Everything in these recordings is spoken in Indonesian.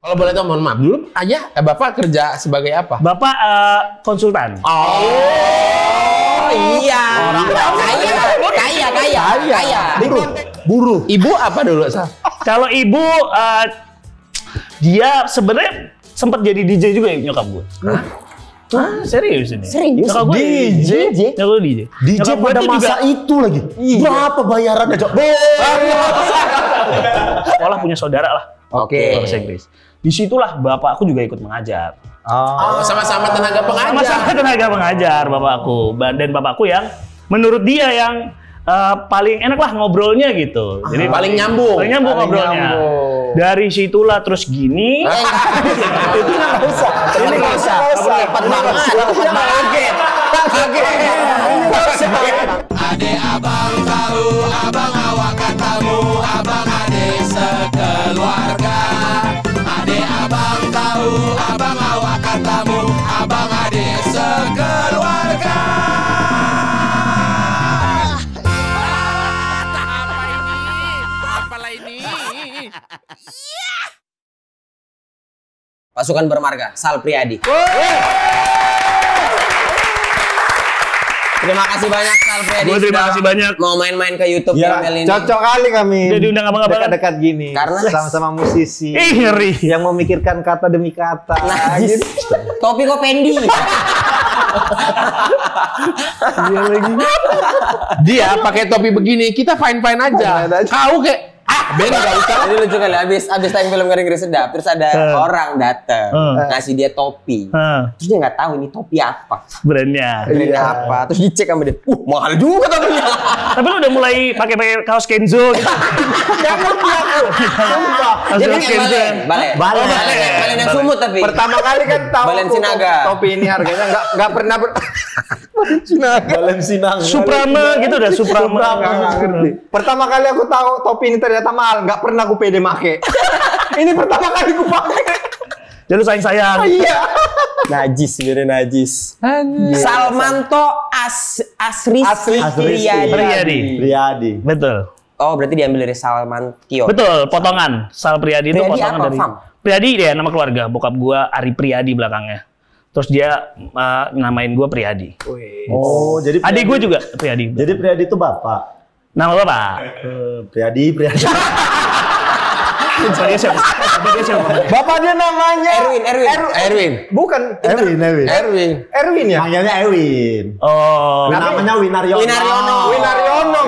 Kalau boleh tahu, mohon maaf dulu, ayah, bapak kerja sebagai apa? Bapak konsultan. Oh iya. Orang kaya. Buruh. Ibu apa dulu, Sal? Kalau ibu dia sebenarnya sempat jadi DJ juga ya nyokap gue. Serius ini? Serius? Nyokap gue DJ? Nyokap gue DJ. DJ pada masa itu lagi. Berapa bayarannya, Cok? Sekolah punya saudara lah. Oke. Bahasa Inggris. Disitulah bapak aku juga ikut mengajar. Oh, sama-sama tenaga pengajar. Sama-sama tenaga pengajar bapakku. Dan bapakku yang menurut dia yang paling enak lah ngobrolnya gitu. Jadi paling nyambung. Paling nyambung ngobrolnya. Dari situlah terus gini. Itu nggak usah. Ini nggak usah. Cepat banget. Kaget. Ade abang tahu, abang awak katamu, abang ade sekeluarga. Ade abang tahu, abang awak katamu, abang ade sekeluarga. Apalah ini? Pasukan bermarga, Sal Priadi. Terima kasih banyak Sal Priadi. Terima kasih banyak. Mau main-main ke YouTube Ya, channel ini. cocok kali kami. Udah diundang abang-abang. Dekat-dekat gini. Karena sama-sama musisi. Ngeri. Yang memikirkan kata demi kata. Najis. Topi kok pendi. Dia lagi. Dia pakai topi begini, kita fine-fine aja. Kau kayak Ben gak usah. Jadi lucu kali abis tayang film Ngeri-Ngeri Sedap, terus ada orang datang ngasih dia topi. Terus dia nggak tahu ini topi apa. Brandnya. Brandnya apa? Terus dicek sama dia. Mahal juga topinya. Tapi lu udah mulai pakai kaos Kenzo gitu. Jangan aku. Sumpah. Jadi Jadi balen yang sumut tapi. Pertama kali kan tahu Balen Sinaga. topi ini harganya nggak pernah Balen Sinaga. Suprama gitu udah Suprama. Nggak ngerti. Pertama kali aku tahu topi ini ternyata mahal, nggak pernah aku pede make. Ini pertama kali aku pakai. Jadi lu sayang-sayang. Iya. Najis, sebenarnya najis. Salmanto Asri Priadi. Betul. Oh, berarti diambil dari Salmantio. Betul, potongan. Sal Priadi itu Priadi potongan apa, dari Fam? Priadi dia nama keluarga. Bokap gua Ari Priadi belakangnya. Terus dia namain gua Priadi. Oh, jadi Adik gua juga Priadi. Jadi Priadi itu bapak. Nama bapak? Priadi. Dia siapa? Bapak dia namanya Erwin. Bukan Erwin ya? Panggilnya Erwin. Oh. Namanya Winaryono.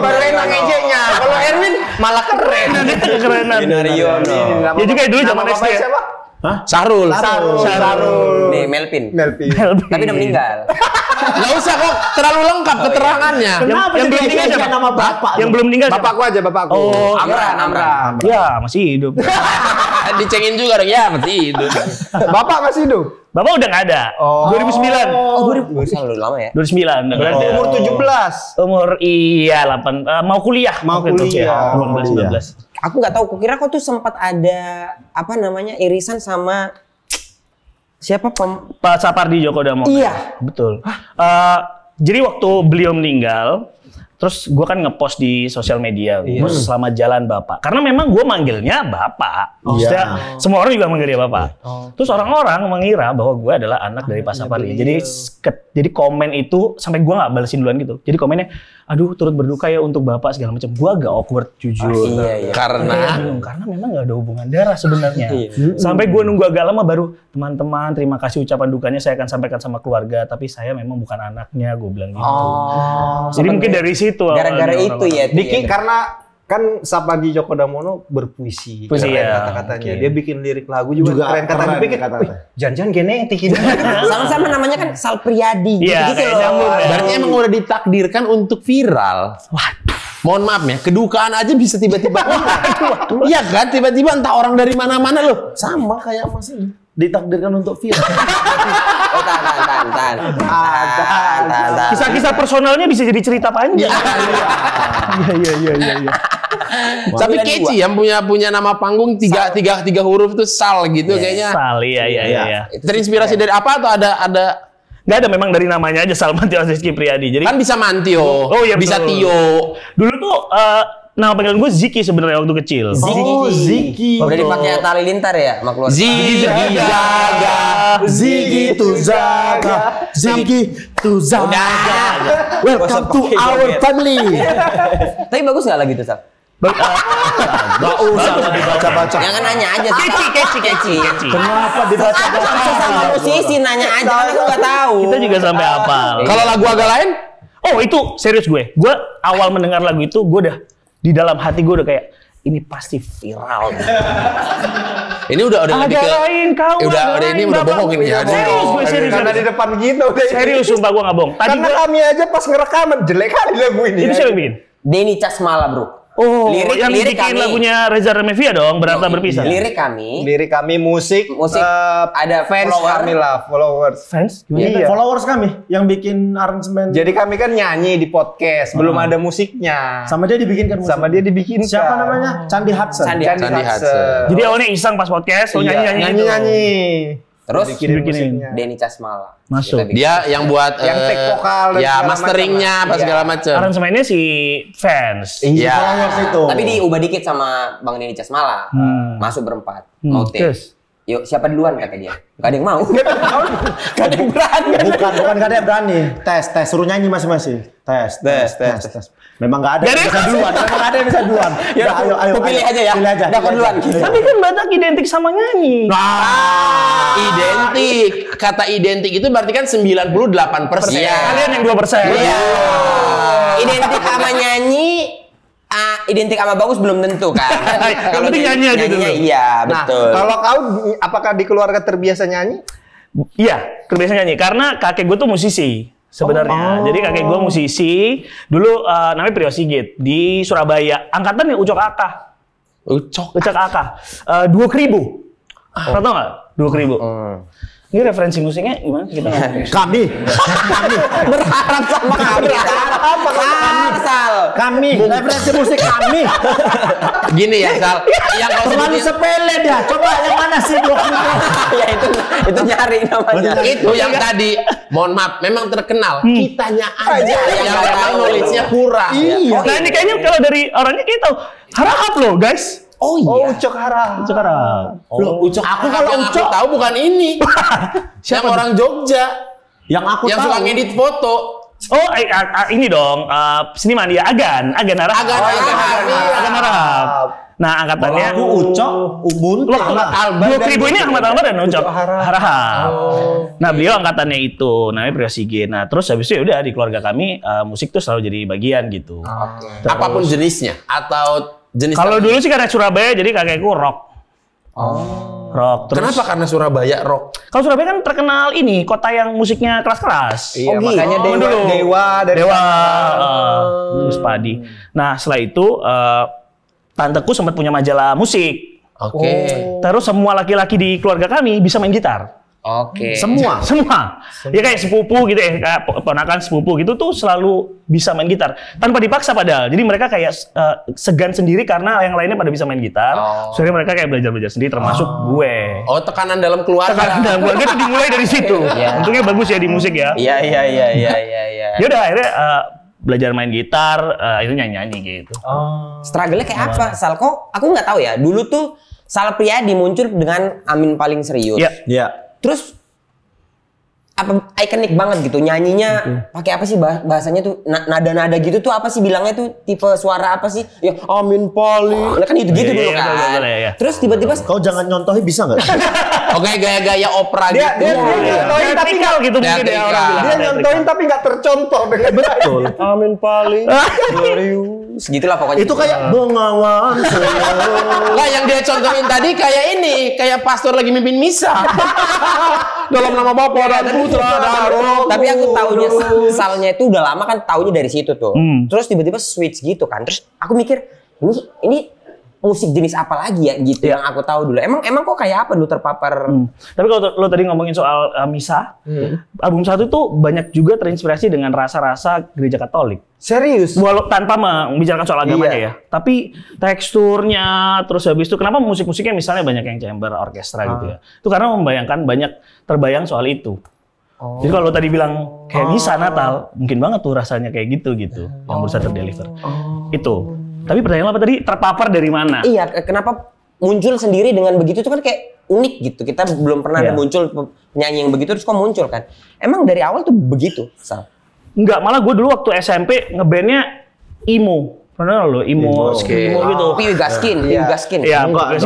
Baru enak ngejeknya. Kalau Erwin malah keren. Kekerenan. Winaryono. Ya juga dulu zaman Nama SD bapaknya ya. siapa? Sarul. Nih, Melvin. Tapi udah meninggal. Gak usah kok, terlalu lengkap keterangannya. Kenapa yang jadi belum meninggal ngejek siapa? nama bapak? Yang belum meninggal siapa? Bapakku aja, bapakku. Oh, Amran. Ya, masih hidup. Dicengin juga dong, ya mati itu. Bapak masih hidup? Bapak udah nggak ada. 2009. Oh, 2000. Selalu lama ya? 2009 udah nggak ada. Umur 17. Umur 8 mau kuliah. Mau waktu itu, kuliah. ya. 19. Aku nggak tahu, kukira kau tuh sempat ada apa namanya irisan sama siapa Pak Sapardi Djoko Damono. Iya. Betul. Jadi waktu beliau meninggal, terus gue kan ngepost di sosial media, terus selamat jalan Bapak. Karena memang gue manggilnya Bapak. Maksudnya semua orang juga manggil dia Bapak. Terus orang-orang mengira bahwa gue adalah anak dari Pak Sapardi. Jadi komen itu sampai gue nggak balesin duluan gitu. Jadi komennya, aduh turut berduka ya untuk Bapak segala macam. Gue agak awkward jujur. Iya. Karena Karena memang nggak ada hubungan darah sebenarnya. Sampai gue nunggu agak lama baru, teman-teman terima kasih ucapan dukanya saya akan sampaikan sama keluarga. Tapi saya memang bukan anaknya, gue bilang gitu. Jadi mungkin dari situ. Gara-gara itu ya. Diki karena kan Sapardi Djoko Damono berpuisi. Puisi, keren ya. kata-katanya. Dia bikin lirik lagu juga keren. Kata dipikir, jangan-jangan genetik ini. Sama-sama namanya kan Sal Priadi. Iya, gitu kayak loh. nyambung ya. berarti emang udah ditakdirkan untuk viral. Waduh. Mohon maaf ya, kedukaan aja bisa tiba-tiba. Iya kan, tiba-tiba entah orang dari mana-mana loh. Sama kayak Mas ini. Ditakdirkan untuk viral. Oh, tahan. Kisah-kisah personalnya bisa jadi cerita panjang. Iya. Tapi kece yang punya nama panggung tiga huruf tuh Sal gitu kayaknya. Sal, iya. Terinspirasi dari apa atau ada Nggak ada, memang dari namanya aja Salmantio Rizky Priadi. Jadi kan bisa Mantio, Oh iya, bisa betul. Tio. Dulu tuh nama panggilan gue Ziki sebenarnya waktu kecil. Ziki. Udah dipakai Tali Lintar ya sama keluarga. Ziggy Zaga, Ziggy to Zaga, Ziggy to Zaga. Welcome to our family. Tapi bagus nggak lagu itu, Sal? Gak usah dibaca-baca. Jangan nanya aja. Keci. Kenapa dibaca-baca? Sama musisi nanya aja, kan aku nggak tahu. Kita juga sampai hafal. Kalau lagu agak lain? Oh itu serius gue. Gue awal mendengar lagu itu gue udah di dalam hati gue udah kayak ini pasti viral. Ini udah lebih ke lain kau. Udah ini udah bohong ini ya. Serius gue serius. Karena di depan kita udah. Serius sumpah gue nggak bohong. Tadi Karena kami aja pas ngerekaman jelek kali lagu ini. itu siapa yang bikin? Denny Casmala, bro. Oh, yang lirik bikin kami. lagunya Reza Ramevia dong, Berata Berpisah. Lirik kami musik ada fans follower. kami lah, followers. Fans? Iya. Followers kami yang bikin aransemen. Jadi kami kan nyanyi di podcast, belum ada musiknya. Sama dia dibikinkan musik. Sama dia dibikin. Siapa namanya? Candi Hudson. Candi Hudson. Jadi awalnya iseng pas podcast, lo nyanyi-nyanyi. Terus Bikinin. Denny Casmala. Masuk. Kita bikin. Dia yang buat Yang take vokal dan ya segala masteringnya macam. apa Iya. segala macam. Aransemennya si Fans. Iya. Followers itu. Tapi diubah dikit sama Bang Denny Casmala. Masuk berempat. Mau take. Terus? Yuk, siapa duluan kata dia? Gak ada yang mau. Gak ada yang berani. Bukan gak ada yang berani. Tes, suruh nyanyi masing-masing. Tes. Memang gak ada yang bisa duluan. Memang gak ada yang bisa duluan. Ya, ayo. aku pilih aja ya. Pilih aja. Dapat duluan. Tapi kan Batak identik sama nyanyi. Identik. Kata identik itu berarti kan 98%. Kalian yang 2%. Iya. Identik sama nyanyi, identik sama bagus belum tentu kan. Yang penting nyanyi aja dulu. Iya, Nah, betul. kalau kau apakah di keluarga terbiasa nyanyi? Iya, terbiasa nyanyi. Karena kakek gue tuh musisi sebenarnya. Jadi kakek gue musisi. Dulu namanya Priyo Sigit di Surabaya. Angkatan Ucok Aka. Ucok Aka. 2.000. Tahu nggak? 2.000. Ini referensi musiknya gimana? Kita Kami. Berharap sama kami. Kami. Referensi musik kami. Gini ya, Sal. Yang kau Terlalu sebutin sepele dia. Coba yang mana sih 20? Ya itu nyari namanya. itu yang tadi, mohon maaf, memang terkenal. Kitanya aja yang nggak memang tahu. knowledge-nya kurang. Iya. Nah ini kayaknya kalau dari orangnya kita tahu harap loh guys. Oh Oh, iya. Ucok Hara. Sekarang. Loh, Ucok. Aku yang kalau Ucok- aku tahu bukan ini. Yang orang Jogja. Yang aku Yang tahu. suka ngedit foto. Oh, ini dong seniman dia Agan Harahap. Agan Harahap, iya. Agan Harahap. Nah, angkatannya Aku Ucok, Ubun, Loh, 2.000 ini Ahmad Albar dan Ucok Harahap. Nah, beliau angkatannya itu, namanya Priyo Sigit. Nah, terus habis itu ya udah di keluarga kami musik tuh selalu jadi bagian gitu. Apapun jenisnya atau jenis. Kalau dulu sih karena Surabaya, jadi kakekku rock. Rock. Terus, Kenapa? Karena Surabaya rock. kalau Surabaya kan terkenal ini kota yang musiknya keras-keras. Iya, makanya Oh, dulu. Dewa dari Dewa, terus Padi. Nah, setelah itu tanteku sempat punya majalah musik. Oke. Terus semua laki-laki di keluarga kami bisa main gitar. Oke. Semua. Ya kayak sepupu gitu ya, kayak ponakan sepupu gitu tuh selalu bisa main gitar tanpa dipaksa padahal. Jadi mereka kayak segan sendiri karena yang lainnya pada bisa main gitar. Soalnya mereka kayak belajar sendiri termasuk gue. Oh, tekanan dalam keluarga. Tekanan dalam keluarga itu dimulai dari situ. Untungnya bagus ya di musik ya. Iya. Ya udah akhirnya belajar main gitar, itu nyanyi gitu. Struggle-nya kayak apa? Sal, kok aku nggak tahu ya. Dulu tuh Sal Priadi muncul dengan Amin Paling Serius. Iya. Iya. Terus apa ikonik banget gitu nyanyinya pakai apa sih bahasanya tuh nada-nada gitu tuh apa sih bilangnya tuh tipe suara apa sih ya Amin Paling kan gitu Iya, dulu iya, kan betul, iya. terus tiba-tiba Kau jangan nyontohi bisa nggak? Oke, gaya-gaya opera Dia gitu. nyontohin tapi Teatrikal gitu mungkin ya Teatrikal. orang bilang. dia nyontohin tapi nggak tercontoh dengan betul. Amin Paling. segitulah pokoknya Itu kayak bengawan. Lah, yang dia contohin tadi kayak ini, kayak pastor lagi mimpin misa. Dalam nama Bapa dan Putra dan Roh. tapi aku taunya salnya itu udah lama kan taunya dari situ tuh terus tiba-tiba switch gitu kan terus aku mikir ini musik jenis apa lagi ya gitu yang aku tahu dulu emang kok kayak apa dulu terpapar. Tapi kalau lo tadi ngomongin soal misa, album satu tuh banyak juga terinspirasi dengan rasa-rasa gereja Katolik. Serius? Walau tanpa membicarakan soal agamanya ya, tapi teksturnya, terus habis itu kenapa musik-musiknya misalnya banyak yang chamber orkestra gitu ya? Itu karena membayangkan banyak terbayang soal itu. Jadi kalau tadi bilang kayak misa Natal, mungkin banget tuh rasanya kayak gitu yang berusaha terdeliver. Itu. Tapi pertanyaan apa tadi? Terpapar dari mana? Iya, kenapa muncul sendiri dengan begitu itu kan kayak unik gitu. Kita belum pernah ada muncul penyanyi yang begitu terus kok muncul kan. Emang dari awal tuh begitu, Sal? Enggak, malah gue dulu waktu SMP ngebandnya emo. Pernah lo emo gitu. Piwi Gaskin. Iya, Gaskin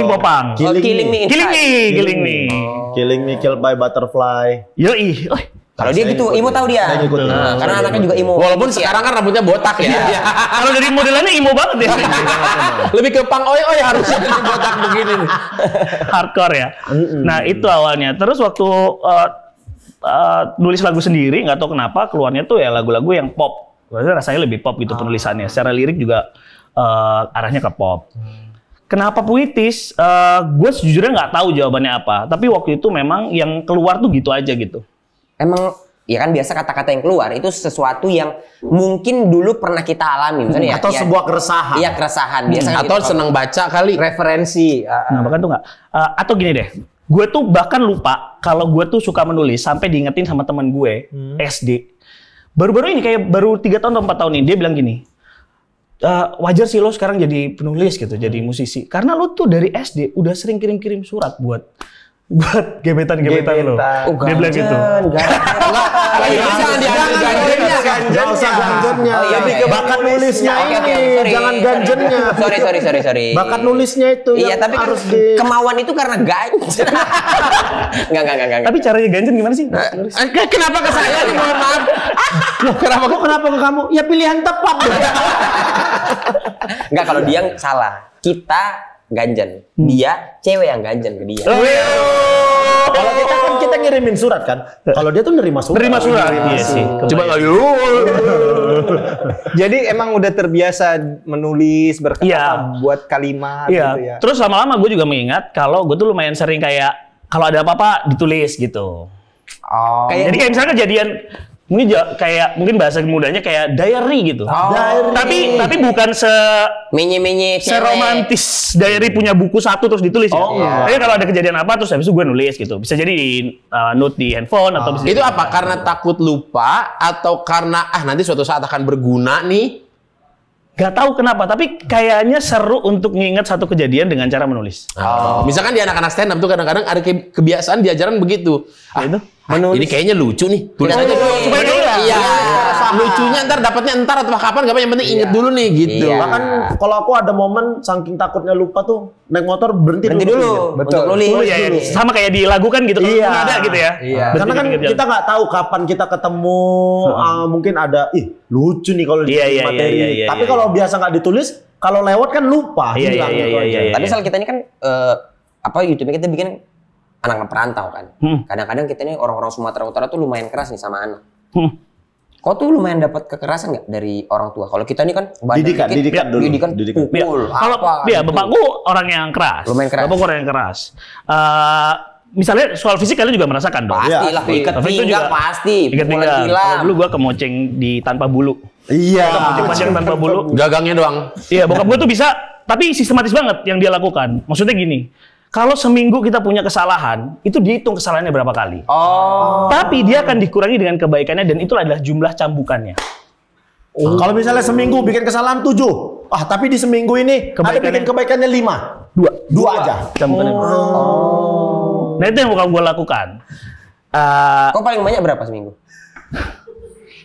popang. Killing Me. Killing Me Killed by Butterfly. Yoi. Kalau dia gitu, emo tahu dia. Nah, karena anaknya juga emo. Walaupun sekarang kan rambutnya botak ya. Kalau dari modelannya emo banget ya. Lebih ke pang oi harusnya botak begini nih. Hardcore ya. Nah, itu awalnya. Terus waktu nulis lagu sendiri, nggak tahu kenapa keluarnya tuh ya lagu-lagu yang pop. Rasanya lebih pop gitu penulisannya. Secara lirik juga arahnya ke pop. Kenapa puitis? Gue sejujurnya nggak tahu jawabannya apa. Tapi waktu itu memang yang keluar tuh gitu aja gitu. Emang ya kan biasa kata-kata yang keluar itu sesuatu yang mungkin dulu pernah kita alami misalnya atau sebuah keresahan. Iya, keresahan. Biasanya atau gitu, senang baca kali. Referensi. Nah, bahkan tuh nggak. Atau gini deh. Gue tuh bahkan lupa kalau gue tuh suka menulis sampai diingetin sama teman gue SD. Baru-baru ini kayak baru 3 tahun atau 4 tahun ini dia bilang gini. Wajar sih lo sekarang jadi penulis gitu, jadi musisi. Karena lo tuh dari SD udah sering kirim-kirim surat buat gebetan-gebetan lo. Dia bilang gitu. Jangan diambil ganjennya. Gak usah ganjennya. Lebih ke bakat nulisnya ini. Jangan ganjennya. Sorry. Bakat nulisnya itu iya, yang tapi harus kemauan itu karena ganjen. Enggak. Tapi caranya ganjen gimana sih? Kenapa ke saya nih, mohon maaf. Kenapa ke kamu? Ya pilihan tepat. Enggak, kalau dia salah. Kita ganjen. Dia cewek yang ganjen ke dia. Kalau kita kan kita ngirimin surat kan. Kalau dia tuh nerima surat. Iya sih. Coba ayo. Jadi emang udah terbiasa menulis berkata buat kalimat gitu ya. Terus lama-lama gue juga mengingat kalau gue tuh lumayan sering kayak kalau ada apa-apa ditulis gitu. Jadi kayak misalnya kejadian mungkin bahasa mudanya kayak diary gitu. Diary. Tapi bukan menye seromantis diary punya buku satu terus ditulis. Tapi kalau ada kejadian apa terus habis itu gue nulis gitu. Bisa jadi di note di handphone atau bisa itu apa? Karena takut lupa atau karena nanti suatu saat akan berguna nih? Gak tahu kenapa, tapi kayaknya seru untuk nginget satu kejadian dengan cara menulis. Misalkan di anak-anak stand up tuh kadang-kadang ada kebiasaan diajaran begitu. Ini kayaknya lucu nih. Tulis aja dulu supaya iya. Lucunya dapatnya ntar atau kapan, gak apa, yang penting inget dulu nih gitu. Bahkan kalau aku ada momen saking takutnya lupa tuh naik motor berhenti dulu. Betul. Nulis. Sama kayak di lagu kan gitu. Iya. Ada gitu ya. Karena kan kita nggak tahu kapan kita ketemu. Mungkin ada lucu nih kalau di materi. Tapi kalau biasa nggak ditulis, kalau lewat kan lupa. Iya. Tapi soal kita ini kan YouTube kita bikin anak perantau kan. Kadang-kadang kita ini orang-orang Sumatera Utara tuh lumayan keras nih sama anak. Kau tuh lumayan dapat kekerasan nggak dari orang tua? Kalau kita ini kan didikan pukul. Kalau bapakku orang yang keras. Lumayan keras. Bapakku orang yang keras. Misalnya soal fisik kalian juga merasakan dong. Pastilah, ikat pinggang pasti. Ikat pinggang. Kalau dulu gua kemoceng di tanpa bulu. Iya. Kemoceng panjang tanpa bulu. Gagangnya doang. Iya, bokap gua tuh bisa, tapi sistematis banget yang dia lakukan. Maksudnya gini. Kalau seminggu kita punya kesalahan, itu dihitung kesalahannya berapa kali. Tapi dia akan dikurangi dengan kebaikannya dan itu adalah jumlah cambukannya. Kalau misalnya seminggu bikin kesalahan 7, tapi di seminggu ini ada bikin kebaikannya 5. 2 aja. Cambukannya. Nah itu yang gue lakukan. Kok paling banyak berapa seminggu?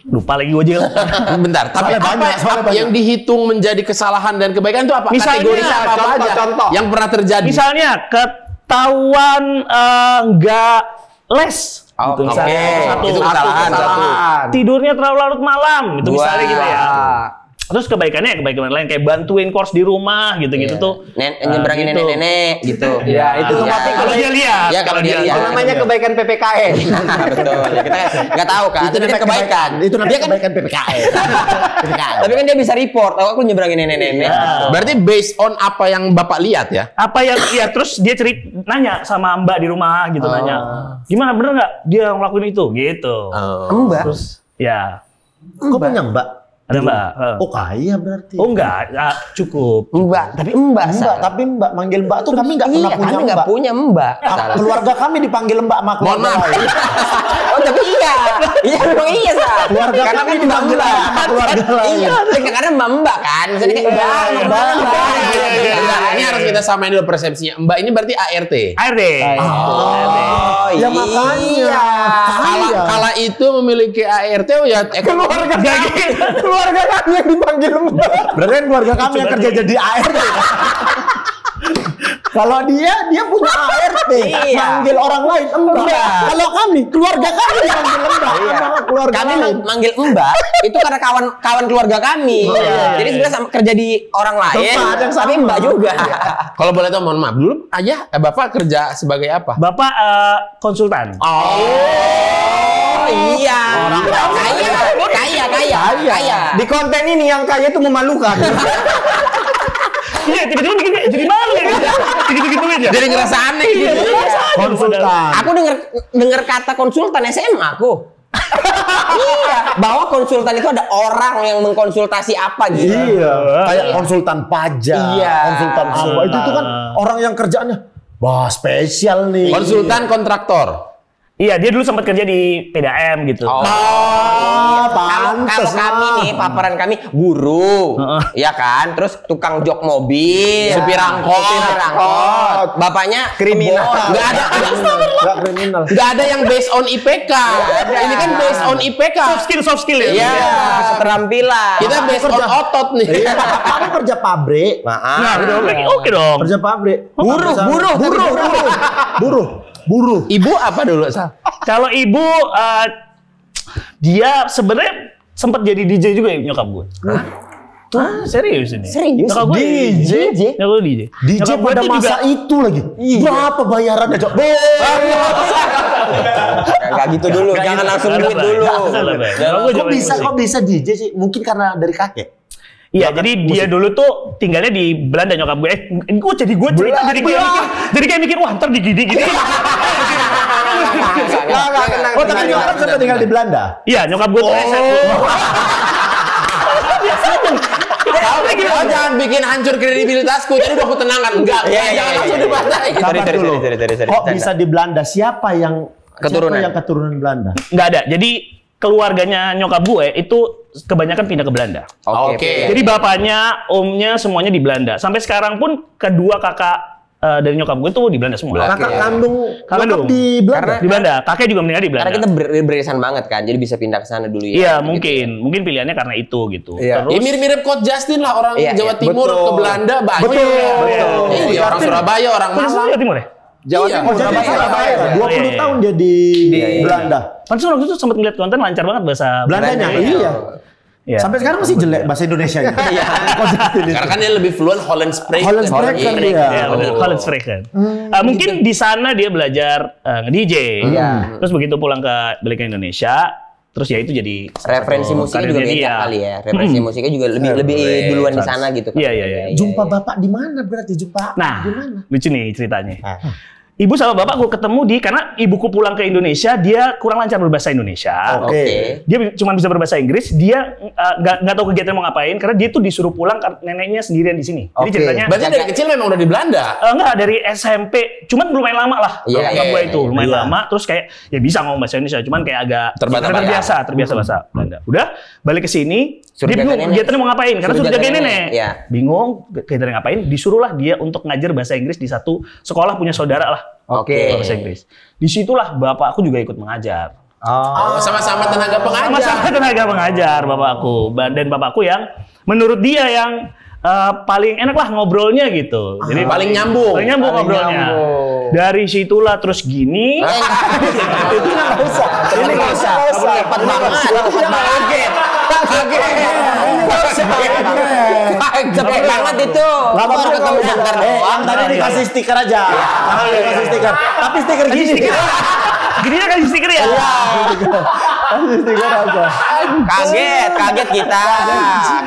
Lupa lagi gue juga. Bentar, tapi apa yang dihitung menjadi kesalahan dan kebaikan itu apa? Misalnya, kategorinya apa aja contoh yang pernah terjadi? Misalnya ketahuan nggak les. Itu kesalahan. Tidurnya terlalu larut malam, itu misalnya gitu ya. Terus kebaikan lain kayak bantuin course di rumah gitu-gitu tuh. Nyebrangin nenek-nenek gitu. Ya, itu tapi kalau dia lihat. Ya, kalau dia lihat. Itu namanya kebaikan PPKN. Betul. Ya, kita nggak tahu kan. Itu namanya kebaikan. Itu namanya kebaikan PPKN. Tapi kan dia bisa report. Aku nyebrangin nenek-nenek. Berarti based on apa yang Bapak lihat ya? Apa yang terus dia nanya sama Mbak di rumah gitu nanya. Gimana bener nggak dia ngelakuin itu gitu. Mbak. Terus ya. Kok punya Mbak? Ada Mbak. Oh kaya berarti. Oh enggak, cukup. Mbak, tapi Mbak. Tapi Mbak manggil Mbak tuh kami nggak pernah punya kami nggak Mbak. punya Mbak. Keluarga kami dipanggil Mbak sama keluarga lain. Oh tapi iya, memang iya Sal. Keluarga Karena kami kan dipanggil Mbak. sama keluarga lain. Iya, karena Mbak kan. Misalnya kayak Mbak. Ini harus kita samain dulu persepsinya. Mbak ini berarti ART. ART. Oh Ya makanya. Kala itu memiliki ART ya Keluarga kami yang dipanggil Mbak. Berarti kan keluarga kami yang kerja jadi ART. Kalau dia punya ART, manggil orang lain Mbak. Kalau kami, keluarga kami manggil Mbak. Sama keluarga Kami lain. manggil Mbak itu karena kawan keluarga kami. Jadi sebenarnya sama kerja di orang lain, Tempat yang sama. tapi Mbak juga. Kalau boleh tahu, mohon maaf dulu, ayah, bapak kerja sebagai apa? Bapak konsultan. Oh iya. Kaya. Di konten ini yang kaya itu memalukan. Iya, tiba-tiba bikin kayak jadi malu ya. Gitu-gitu aja. Jadi ngerasa aneh gitu. Konsultan. Aku dengar kata konsultan SMA aku. Iya, bahwa konsultan itu ada orang yang mengkonsultasi apa gitu. Iya, kayak konsultan pajak, Iya. konsultan apa itu kan orang yang kerjaannya wah spesial nih. Konsultan kontraktor. Iya, dia dulu sempat kerja di PDAM gitu. Kalau kami nih, paparan kami guru, ya kan, terus tukang jok mobil, supir angkot, bapaknya kriminal. Nggak Nggak kriminal. nggak ada yang based on IPK. Ini kan based on IPK. Soft skill ya. Iya, keterampilan. Kita based on otot nih. Iya, kamu kerja pabrik. Nah, oke dong. Kerja pabrik. Buruh. Ibu apa dulu, Sal? Kalau ibu dia sebenarnya sempat jadi DJ juga ya nyokap gue. Serius ini? Serius? Nyokap gue DJ? Nyokap gue DJ. DJ Nyokap gue pada tuh masa juga, itu lagi. Berapa bayarannya, Cok? Enggak gitu dulu, jangan langsung duit dulu. Kok bisa DJ sih? Mungkin karena dari kakek. Iya, jadi dia dulu tuh tinggalnya di Belanda nyokap gue. Gue cerita jadi kayak mikir wah ntar digini. Oh, tapi nyokap sempat tinggal di Belanda. Iya, nyokap gue tuh Jangan bikin hancur kredibilitasku. Jadi udah aku tenangkan. Enggak, jangan langsung dipatahin. Sabar dulu. Kok bisa di Belanda? Siapa yang keturunan Belanda? Nggak ada. Jadi keluarganya nyokap gue itu kebanyakan pindah ke Belanda. Oke. Jadi bapaknya, omnya semuanya di Belanda. Sampai sekarang pun kedua kakak dari nyokap gue tuh di Belanda semua. Kakak kandung di Belanda. Di Belanda. Kakek juga meninggal di Belanda. Karena kita beririsan banget kan, jadi bisa pindah ke sana dulu ya. Iya, mungkin pilihannya karena itu gitu. Iya. Terus Ya mirip-mirip Coach Justin lah, orang Iya, Jawa Timur betul. ke Belanda banyak. Betul. Iya, orang Surabaya, orang Malang. Jawa Timur ya? Jawa Timur, Jadi Surabaya. 20 tahun dia di Belanda. Pantes waktu itu sempat ngeliat konten lancar banget bahasa Belandanya, iya. Iya. Sampai sekarang masih jelek bahasa Indonesianya. Karena kan dia lebih fluent Holland Spreken. Holland Spreken dia. Ya, College Spreken. Mungkin di sana dia belajar nge-DJ. Terus begitu pulang balik ke Indonesia, terus ya itu jadi Referensi musiknya juga beda kali ya. Referensi musiknya juga lebih duluan di sana gitu kan. Iya. Jumpa bapak di mana berarti? Jumpa Nah, di mana? lucu nih ceritanya. Ibu sama bapak gue ketemu karena ibuku pulang ke Indonesia, dia kurang lancar berbahasa Indonesia. Oke. Dia cuma bisa berbahasa Inggris, dia nggak tahu kegiatan mau ngapain karena dia tuh disuruh pulang karena neneknya sendirian di sini. Jadi ceritanya Berarti dari kecil memang udah di Belanda. enggak dari SMP, cuman lumayan lama lah. Nyokap gue itu lumayan lama, terus kayak ya bisa ngomong bahasa Indonesia, cuman kayak agak terbiasa bahasa Belanda. Udah balik ke sini, dia bingung kegiatannya mau ngapain karena suruh jagain nenek. Bingung kegiatannya ngapain, disuruhlah dia untuk ngajar bahasa Inggris di satu sekolah punya saudara lah. Bahasa Inggris. Disitulah bapak aku juga ikut mengajar. Oh, sama-sama tenaga pengajar. Sama-sama tenaga pengajar bapakku. Dan bapakku yang menurut dia yang paling enak lah ngobrolnya gitu. Jadi paling nyambung. Paling nyambung ngobrolnya. Dari situlah terus gini. Itu nggak usah. Ini nggak usah. Cepat banget. Cepet banget itu. Baru ketemu bentar doang. Tadi dikasih stiker aja. Dikasih stiker. Tapi stiker gini. Gini ya kasih stiker ya? Kasih stiker aja. Kaget kita.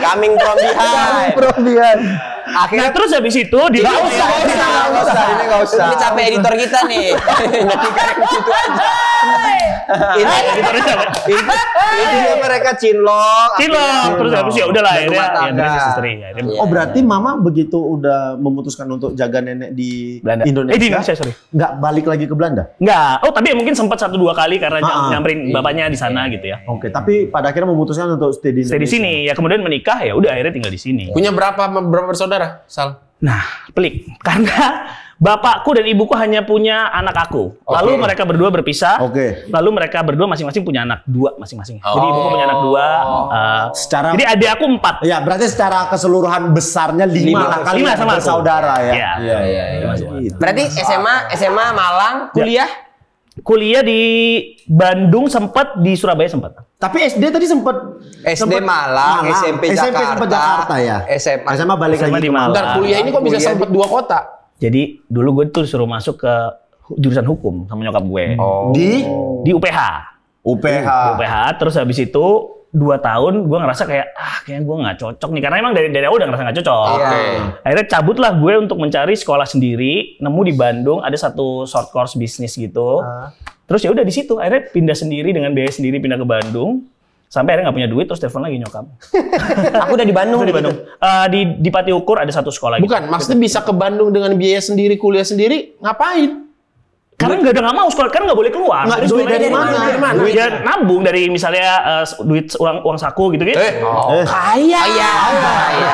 Coming from behind. Nah terus habis itu dia Nggak usah. Ini nggak usah. Ini capek editor kita nih. Ngetikkan ke situ aja. Ini mereka cinlok. Terus habis ya udahlah akhirnya tangga. istri. Oh berarti mama begitu udah memutuskan untuk jaga nenek di Belanda. Indonesia? Di Indonesia, sorry. Nggak balik lagi ke Belanda? Enggak. Oh tapi mungkin sempat 1-2 kali karena nyamperin bapaknya di sana gitu ya. Oke, tapi pada akhirnya memutuskan untuk stay di Indonesia. Stay di sini ya, kemudian menikah ya udah akhirnya tinggal di sini. Punya berapa bersaudara, Sal? Nah, pelik. Karena bapakku dan ibuku hanya punya anak aku. Lalu mereka berdua berpisah. Oke. Lalu mereka berdua masing-masing punya anak 2 masing-masing. Jadi ibuku punya anak 2. Secara jadi adik aku 4. ya berarti secara keseluruhan besarnya 5 lah kali 5 sama aku. bersaudara ya. Iya. Berarti SMA Malang, kuliah? Kuliah di Bandung sempat, di Surabaya sempat. Tapi SD tadi sempat SD Malang, SMP Jakarta. sempat Jakarta ya. SMA balik SMA lagi di ke Malang. Bentar, kuliah ini kok bisa sempat 2 kota? Jadi dulu gue tuh disuruh masuk ke jurusan hukum sama nyokap gue. Di UPH. UPH. Terus habis itu 2 tahun gue ngerasa kayak kayaknya gue nggak cocok nih, karena emang dari awal udah ngerasa nggak cocok. Akhirnya cabutlah gue untuk mencari sekolah sendiri. Nemu di Bandung ada satu short course bisnis gitu. Terus ya udah di situ akhirnya pindah sendiri dengan biaya sendiri, pindah ke Bandung. Sampai akhirnya nggak punya duit, terus telepon lagi nyokap. Aku udah di Bandung. Di Bandung. Di Pati Ukur ada satu sekolah. Bukan, maksudnya bisa ke Bandung dengan biaya sendiri, kuliah sendiri, ngapain? Karena nggak mau sekolah, kan nggak boleh keluar. Nggak, duit dari mana? Duit ya nabung dari misalnya duit uang saku gitu. Kaya.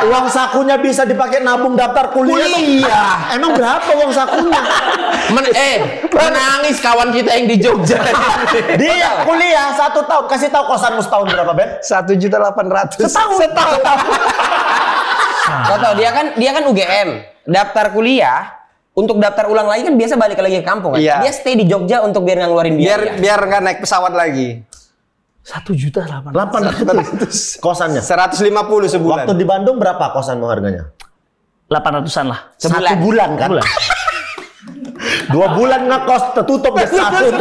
Uang sakunya bisa dipakai nabung daftar kuliah. Emang berapa uang sakunya? Menangis kawan kita yang di Jogja. Dia kuliah 1 tahun, kasih tahu kosanmu setahun berapa, Ben? 1.800.000 Setahun. Kau tahu dia kan UGM, daftar kuliah. Untuk daftar ulang lagi kan biasa balik lagi ke kampung kan? Iya. Dia stay di Jogja untuk biar nggak ngeluarin biaya. Biar nggak naik pesawat lagi. 1.800.000 kosannya. 150 sebulan. Waktu di Bandung berapa kosanmu harganya? 800-an lah. 1 bulan kan? 2 bulan ngekos tertutup ya setahun.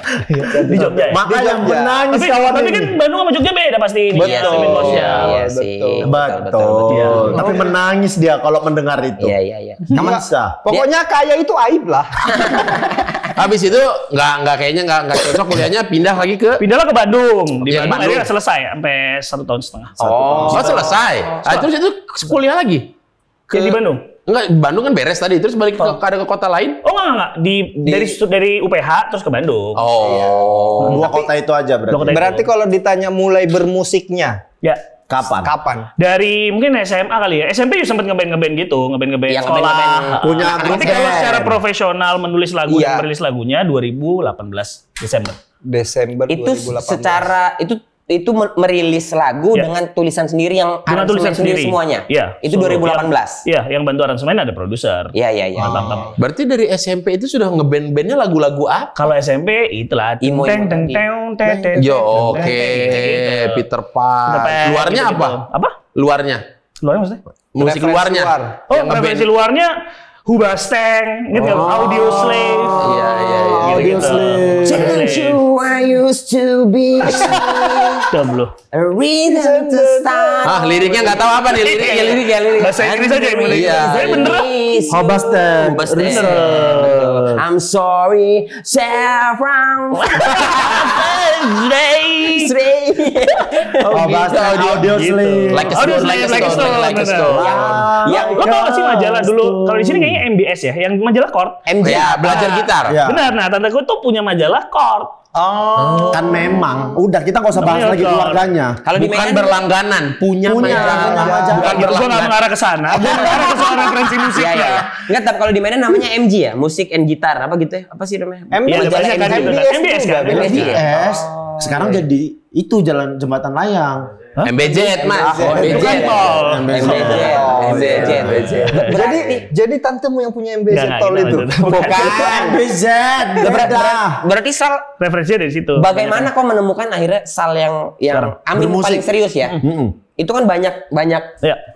Di Jogja. Makanya menangis kawan tapi kan Bandung sama Jogja beda pasti ini. Betul. Iya sih. Betul. Tapi menangis dia kalau mendengar itu. Iya. Bisa. Pokoknya kaya itu aib lah. Habis itu nggak kayaknya nggak cocok kuliahnya, Pindahlah ke Bandung. Di Iya, Bandung Bandung. akhirnya selesai sampai 1,5 tahun. selesai. Terus itu kuliah lagi? Di Bandung? Enggak, Bandung kan beres tadi, terus balik ke kota lain? Oh enggak. Dari UPH terus ke Bandung. Dua kota itu aja berarti. Berarti kalau ditanya mulai bermusiknya, Ya. kapan? Dari mungkin SMA kali ya. SMP juga sempat ngeband gitu, ngeband Yang sekolah. ngeband-ngeband. Punya grup Tapi kalau band. secara profesional menulis lagu Iya. dan merilis lagunya 2018 Desember. Desember Itu 2018. secara itu merilis lagu Ya. dengan tulisan sendiri yang Dengan aransemen tulisan sendiri semuanya. Iya. Itu Solo. 2018. Iya, yang bantu aransemen ada produser. Iya. Berarti dari SMP itu sudah ngeband-bandnya lagu-lagu apa? Kalau SMP itulah Imo. Yo, oke. Peter Pan. Luarnya gitu-gitu. apa? Apa? Luarnya. Luarnya maksudnya? Musik Referensi luarnya. luar. Oh, Yang ngeband. referensi luarnya Hubasteng, gitu kan? Audio Slave. Iya. Audio Slave. I used to be Udah belum. a reason to start. Liriknya nggak tahu apa nih lirik. Bahasa Inggris aja yang lirik. Iya. Saya bener. Hobastek. I'm sorry, Sarah. Hobastek. Audio Slave. Like a Audio stone, Slave, like a stone, like a stone. Lo tau gak sih majalah dulu? Kalau di sini kayaknya MBS ya, yang majalah Chord. Ya, belajar gitar. Ya. Benar, nah tanteku tuh punya majalah Chord. Kan memang. Udah kita nggak usah bahas Namanya lagi Chord. keluarganya. Kalau di Bukan Medan berlangganan, punya majalah. majalah. Bukan Gue gak berlangganan. mengarah ke sana, gue mengarah ke soal referensi musiknya. Iya. Enggak, tapi kalau di Medan namanya MG ya, musik and gitar apa gitu ya? Apa sih namanya? Iya, ada Majalah banyak kan gitu kan. MBS kan? MBS juga. MBS. Sekarang jadi itu jalan jembatan layang. MBZ, Mas. Itu kan tol. MBZ. Jadi tantemu yang punya MBZ Nggak, tol gitu, itu. gitu. Bukan. BZ. Beda. Berarti Sal, Referensinya dari situ. bagaimana kau menemukan akhirnya Sal yang Sekarang Amin paling serius ya? itu kan banyak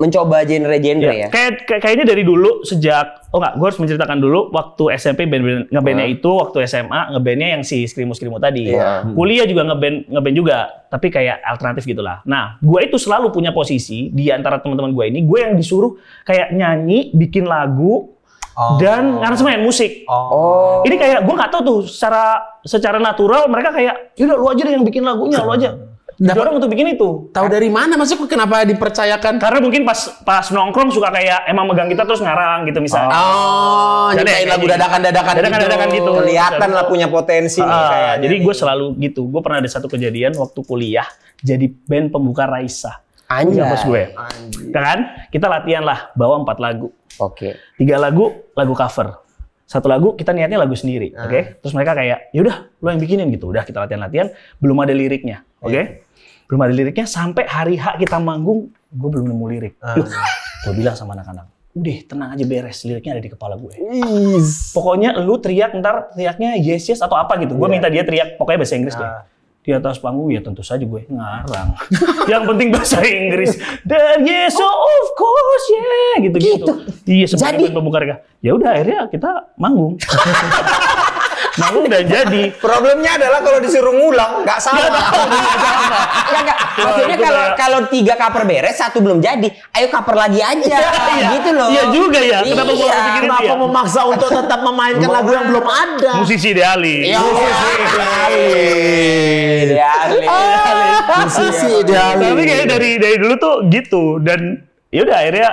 mencoba genre-genre ya. Kayaknya dari dulu sejak gue harus menceritakan dulu waktu SMP ngebandnya itu, waktu SMA ngebandnya yang si Skrimo tadi. Kuliah juga ngeband juga, tapi kayak alternatif gitulah. Nah, gue itu selalu punya posisi di antara teman-teman gue ini, gue yang disuruh kayak nyanyi, bikin lagu, dan ngaransemen musik. Ini kayak gue nggak tahu tuh secara natural mereka kayak, yaudah lu aja deh yang bikin lagunya, lu aja. Orang untuk bikin itu. Tahu dari mana? Maksudnya kenapa dipercayakan? Karena mungkin pas nongkrong suka kayak emang megang gitar terus ngarang gitu misalnya. Nyanyiin lagu dadakan gitu. Kelihatan lah punya potensi nih. Jadi gue selalu gitu. Gue pernah ada satu kejadian waktu kuliah jadi band pembuka Raisa. Anjay. Bos gue. Kan? Kita latihan lah, bawa 4 lagu. Oke. 3 lagu cover. 1 lagu kita niatnya lagu sendiri, oke? Terus mereka kayak, yaudah lo yang bikinin gitu. Udah kita latihan, belum ada liriknya, oke? Belum ada liriknya sampai hari H kita manggung, gue belum nemu lirik. Gue bilang sama anak-anak, udah tenang aja beres, liriknya ada di kepala gue. Pokoknya lu teriaknya yes atau apa gitu. Gue minta dia teriak, pokoknya bahasa Inggris deh. Di atas panggung ya tentu saja gue ngarang. Yang penting bahasa Inggris. Dan yes of course yeah gitu. Iya sebagai pembuka mereka. Ya udah akhirnya kita manggung. Manggung dan jadi. Problemnya adalah kalau disuruh ngulang nggak sama. Enggak. Maksudnya kalau 3 cover beres, 1 belum jadi, ayo cover lagi aja. Gitu loh. Iya juga ya. Kenapa memaksa untuk tetap memainkan lagu yang belum ada? Musisi idealis. Musisi idealis. Tapi kayak dari dulu tuh gitu dan yaudah akhirnya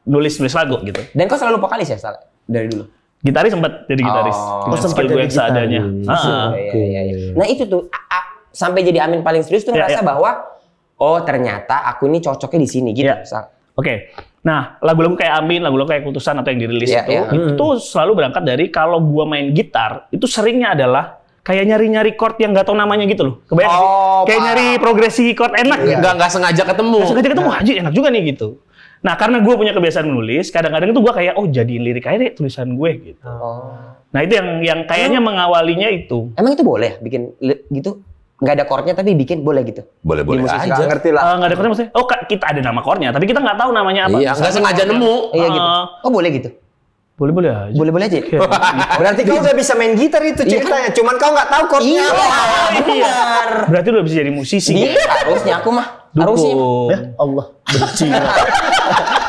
nulis lagu gitu. Dan kau selalu vokalis ya dari dulu? Gitaris sempat jadi gitaris. Sempat gue yang seadanya. Nah itu tuh sampai jadi Amin paling serius tuh ngerasa bahwa ternyata aku ini cocoknya di sini gitu. Oke. Nah, lagu-lagu kayak Amin, lagu-lagu kayak Kutusan atau yang dirilis itu selalu berangkat dari kalau gua main gitar, itu seringnya adalah kayak nyari-nyari chord yang nggak tahu namanya gitu loh. Kebayang sih? Kayak nyari progresi chord enak. Nggak sengaja ketemu. Aja enak juga nih gitu. Nah, karena gue punya kebiasaan menulis, kadang-kadang itu gue kayak, jadiin lirik aja deh tulisan gue gitu. Nah, itu yang kayaknya mengawalinya itu. Emang itu boleh bikin gitu? Nggak ada chordnya tapi bikin boleh gitu? Boleh-boleh aja. Nggak ngerti lah. Nggak ada chordnya maksudnya? Kita ada nama chordnya, tapi kita nggak tahu namanya apa. Iya, nggak sengaja nemu. Iya gitu. Boleh gitu? Boleh-boleh aja. Boleh-boleh aja? Berarti kau udah bisa main gitar itu ceritanya. Cuman kau nggak tahu chordnya. Iya. Berarti udah bisa jadi musisi. Iya, harusnya aku mah. Harusnya. Ya Allah, benci.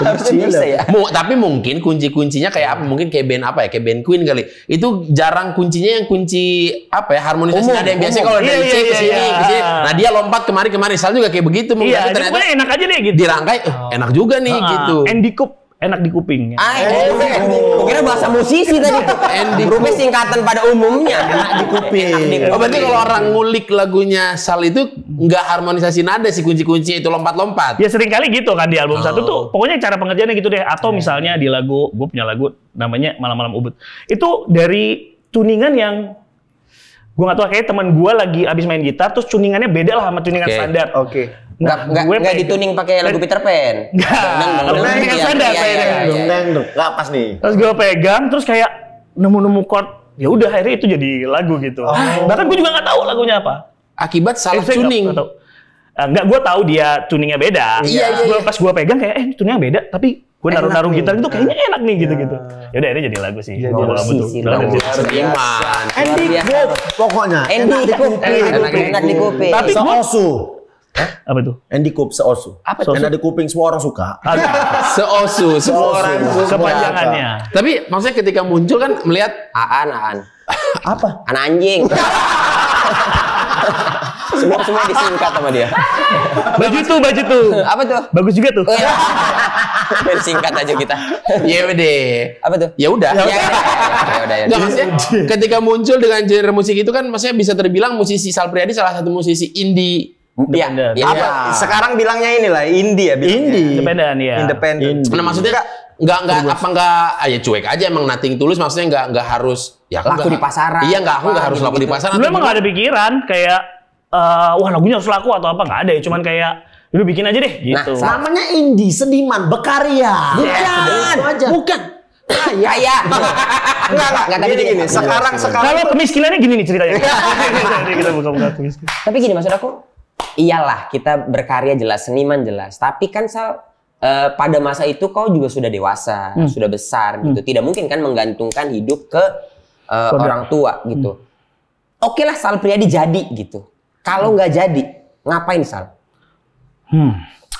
Harusnya bisa ya. Tapi mungkin kunci-kuncinya kayak apa? Mungkin kayak band apa ya? Kayak band Queen kali. Itu jarang kuncinya yang kunci apa ya? Harmonisasi nada yang biasanya kalau dari C ke sini. Nah dia lompat kemari. Sal juga kayak begitu. Iya, ternyata enak aja deh gitu. Dirangkai, enak juga nih gitu. Andy Coop. Enak di kuping. Kira bahasa musisi tadi. Grupnya singkatan pada umumnya. Enak di kuping. Berarti kalau orang ngulik lagunya Sal itu nggak harmonisasi nada sih kunci-kuncinya itu lompat-lompat. Ya sering kali gitu kan di album 1 tuh. Pokoknya cara pengerjaannya gitu deh. Atau misalnya di lagu, gue punya lagu namanya Malam-Malam Ubud. Itu dari tuningan yang gue nggak tahu kayak teman gue lagi abis main gitar terus tuningannya beda lah sama tuningan standar. Nggak dituning pakai lagu Peter Pan. Nggak standar. Nggak pas nih. Terus gue pegang, terus kayak nemu chord. Ya udah akhirnya itu jadi lagu gitu. Bahkan gue juga nggak tahu lagunya apa. Akibat salah tuning. Enggak, gue tahu dia tuningnya beda. Iya. Pas gue pegang kayak tuningnya beda, tapi gue naruh gitar itu kayaknya enak nih gitu. Ya udah akhirnya jadi lagu sih. Andy Coop pokoknya. Enak di kuping. Tapi seosu. Apa itu? Andy Coop seosu. Apa itu? Enak di kuping semua orang suka. Seosu, semua orang suka. Kepanjangannya. Tapi maksudnya ketika muncul kan melihat Aan. Apa? Anak anjing. Semua disingkat sama dia. Baju tuh. Apa tuh? Bagus juga tuh. Main singkat aja kita. Ya deh. Apa tuh? Ya udah. Ya udah. Nggak, maksudnya ketika muncul dengan genre musik itu kan maksudnya bisa terbilang musisi Sal Priadi salah satu musisi indie. Iya. Sekarang bilangnya inilah indie ya. Independen ya. Independen. Nah maksudnya enggak ya cuek aja emang nothing tulus maksudnya enggak harus ya laku di pasaran. Iya aku enggak harus laku di pasaran. Lu emang enggak ada pikiran kayak wah lagunya harus laku atau apa enggak ada ya cuman kayak lu bikin aja deh gitu. Namanya indie, seniman, berkarya. Bukan. Kaya. Enggak tapi gini. Sekarang kalau kemiskinannya gini nih ceritanya. Kita buka kemiskinan. Tapi gini maksud aku iyalah kita berkarya jelas, seniman jelas. Tapi kan Sal, pada masa itu kau juga sudah dewasa, sudah besar gitu. Tidak mungkin kan menggantungkan hidup ke orang tua gitu. Oke lah Sal Priadi jadi gitu. Kalau nggak jadi, ngapain Sal?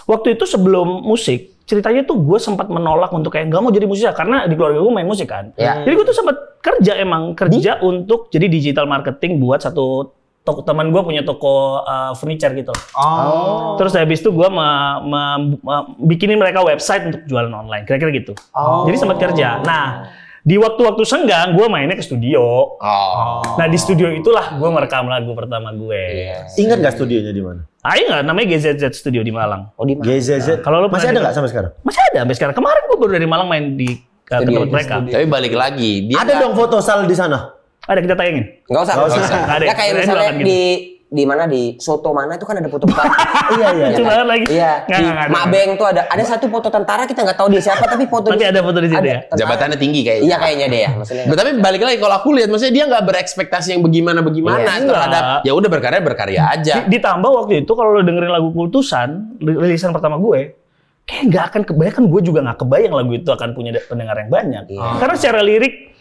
Waktu itu sebelum musik, ceritanya tuh gue sempat menolak untuk kayak nggak mau jadi musisi karena di keluarga gue main musik kan. Jadi gue tuh sempat kerja untuk jadi digital marketing buat satu toko, teman gue punya toko furniture gitu. Terus habis itu gue bikinin mereka website untuk jualan online, kira-kira gitu. Jadi sempat kerja. Nah, di waktu-waktu senggang gue mainnya ke studio. Nah di studio itulah gue merekam lagu pertama gue. Ingat nggak studionya di mana? Nggak, namanya GZZ Studio di Malang. Oh di Malang. GZZ. Kalau masih ada nggak sampai sekarang? Masih ada sampai sekarang. Kemarin gue baru dari Malang main di tempat mereka. Tapi balik lagi, dia ada dong foto Sal di sana. Ada, kita tayangin. Nggak usah. Ada. Ya kayak misalnya di mana di soto mana itu kan ada foto tentara. Lucu banget lagi. Iya. Di Mabeng tuh ada satu foto tentara, kita nggak tahu dia siapa tapi foto. Tapi ada foto di situ ya. Jabatannya tinggi kayaknya. Iya kayaknya deh ya. Maksudnya. Tapi balik lagi kalau aku lihat, maksudnya dia nggak berekspektasi yang bagaimana terhadap ya udah berkarya aja. Ditambah waktu itu kalau lo dengerin lagu Kultusan, rilisan pertama gue, kayak nggak akan kebayang, kan gue juga nggak kebayang lagu itu akan punya pendengar yang banyak. Karena secara lirik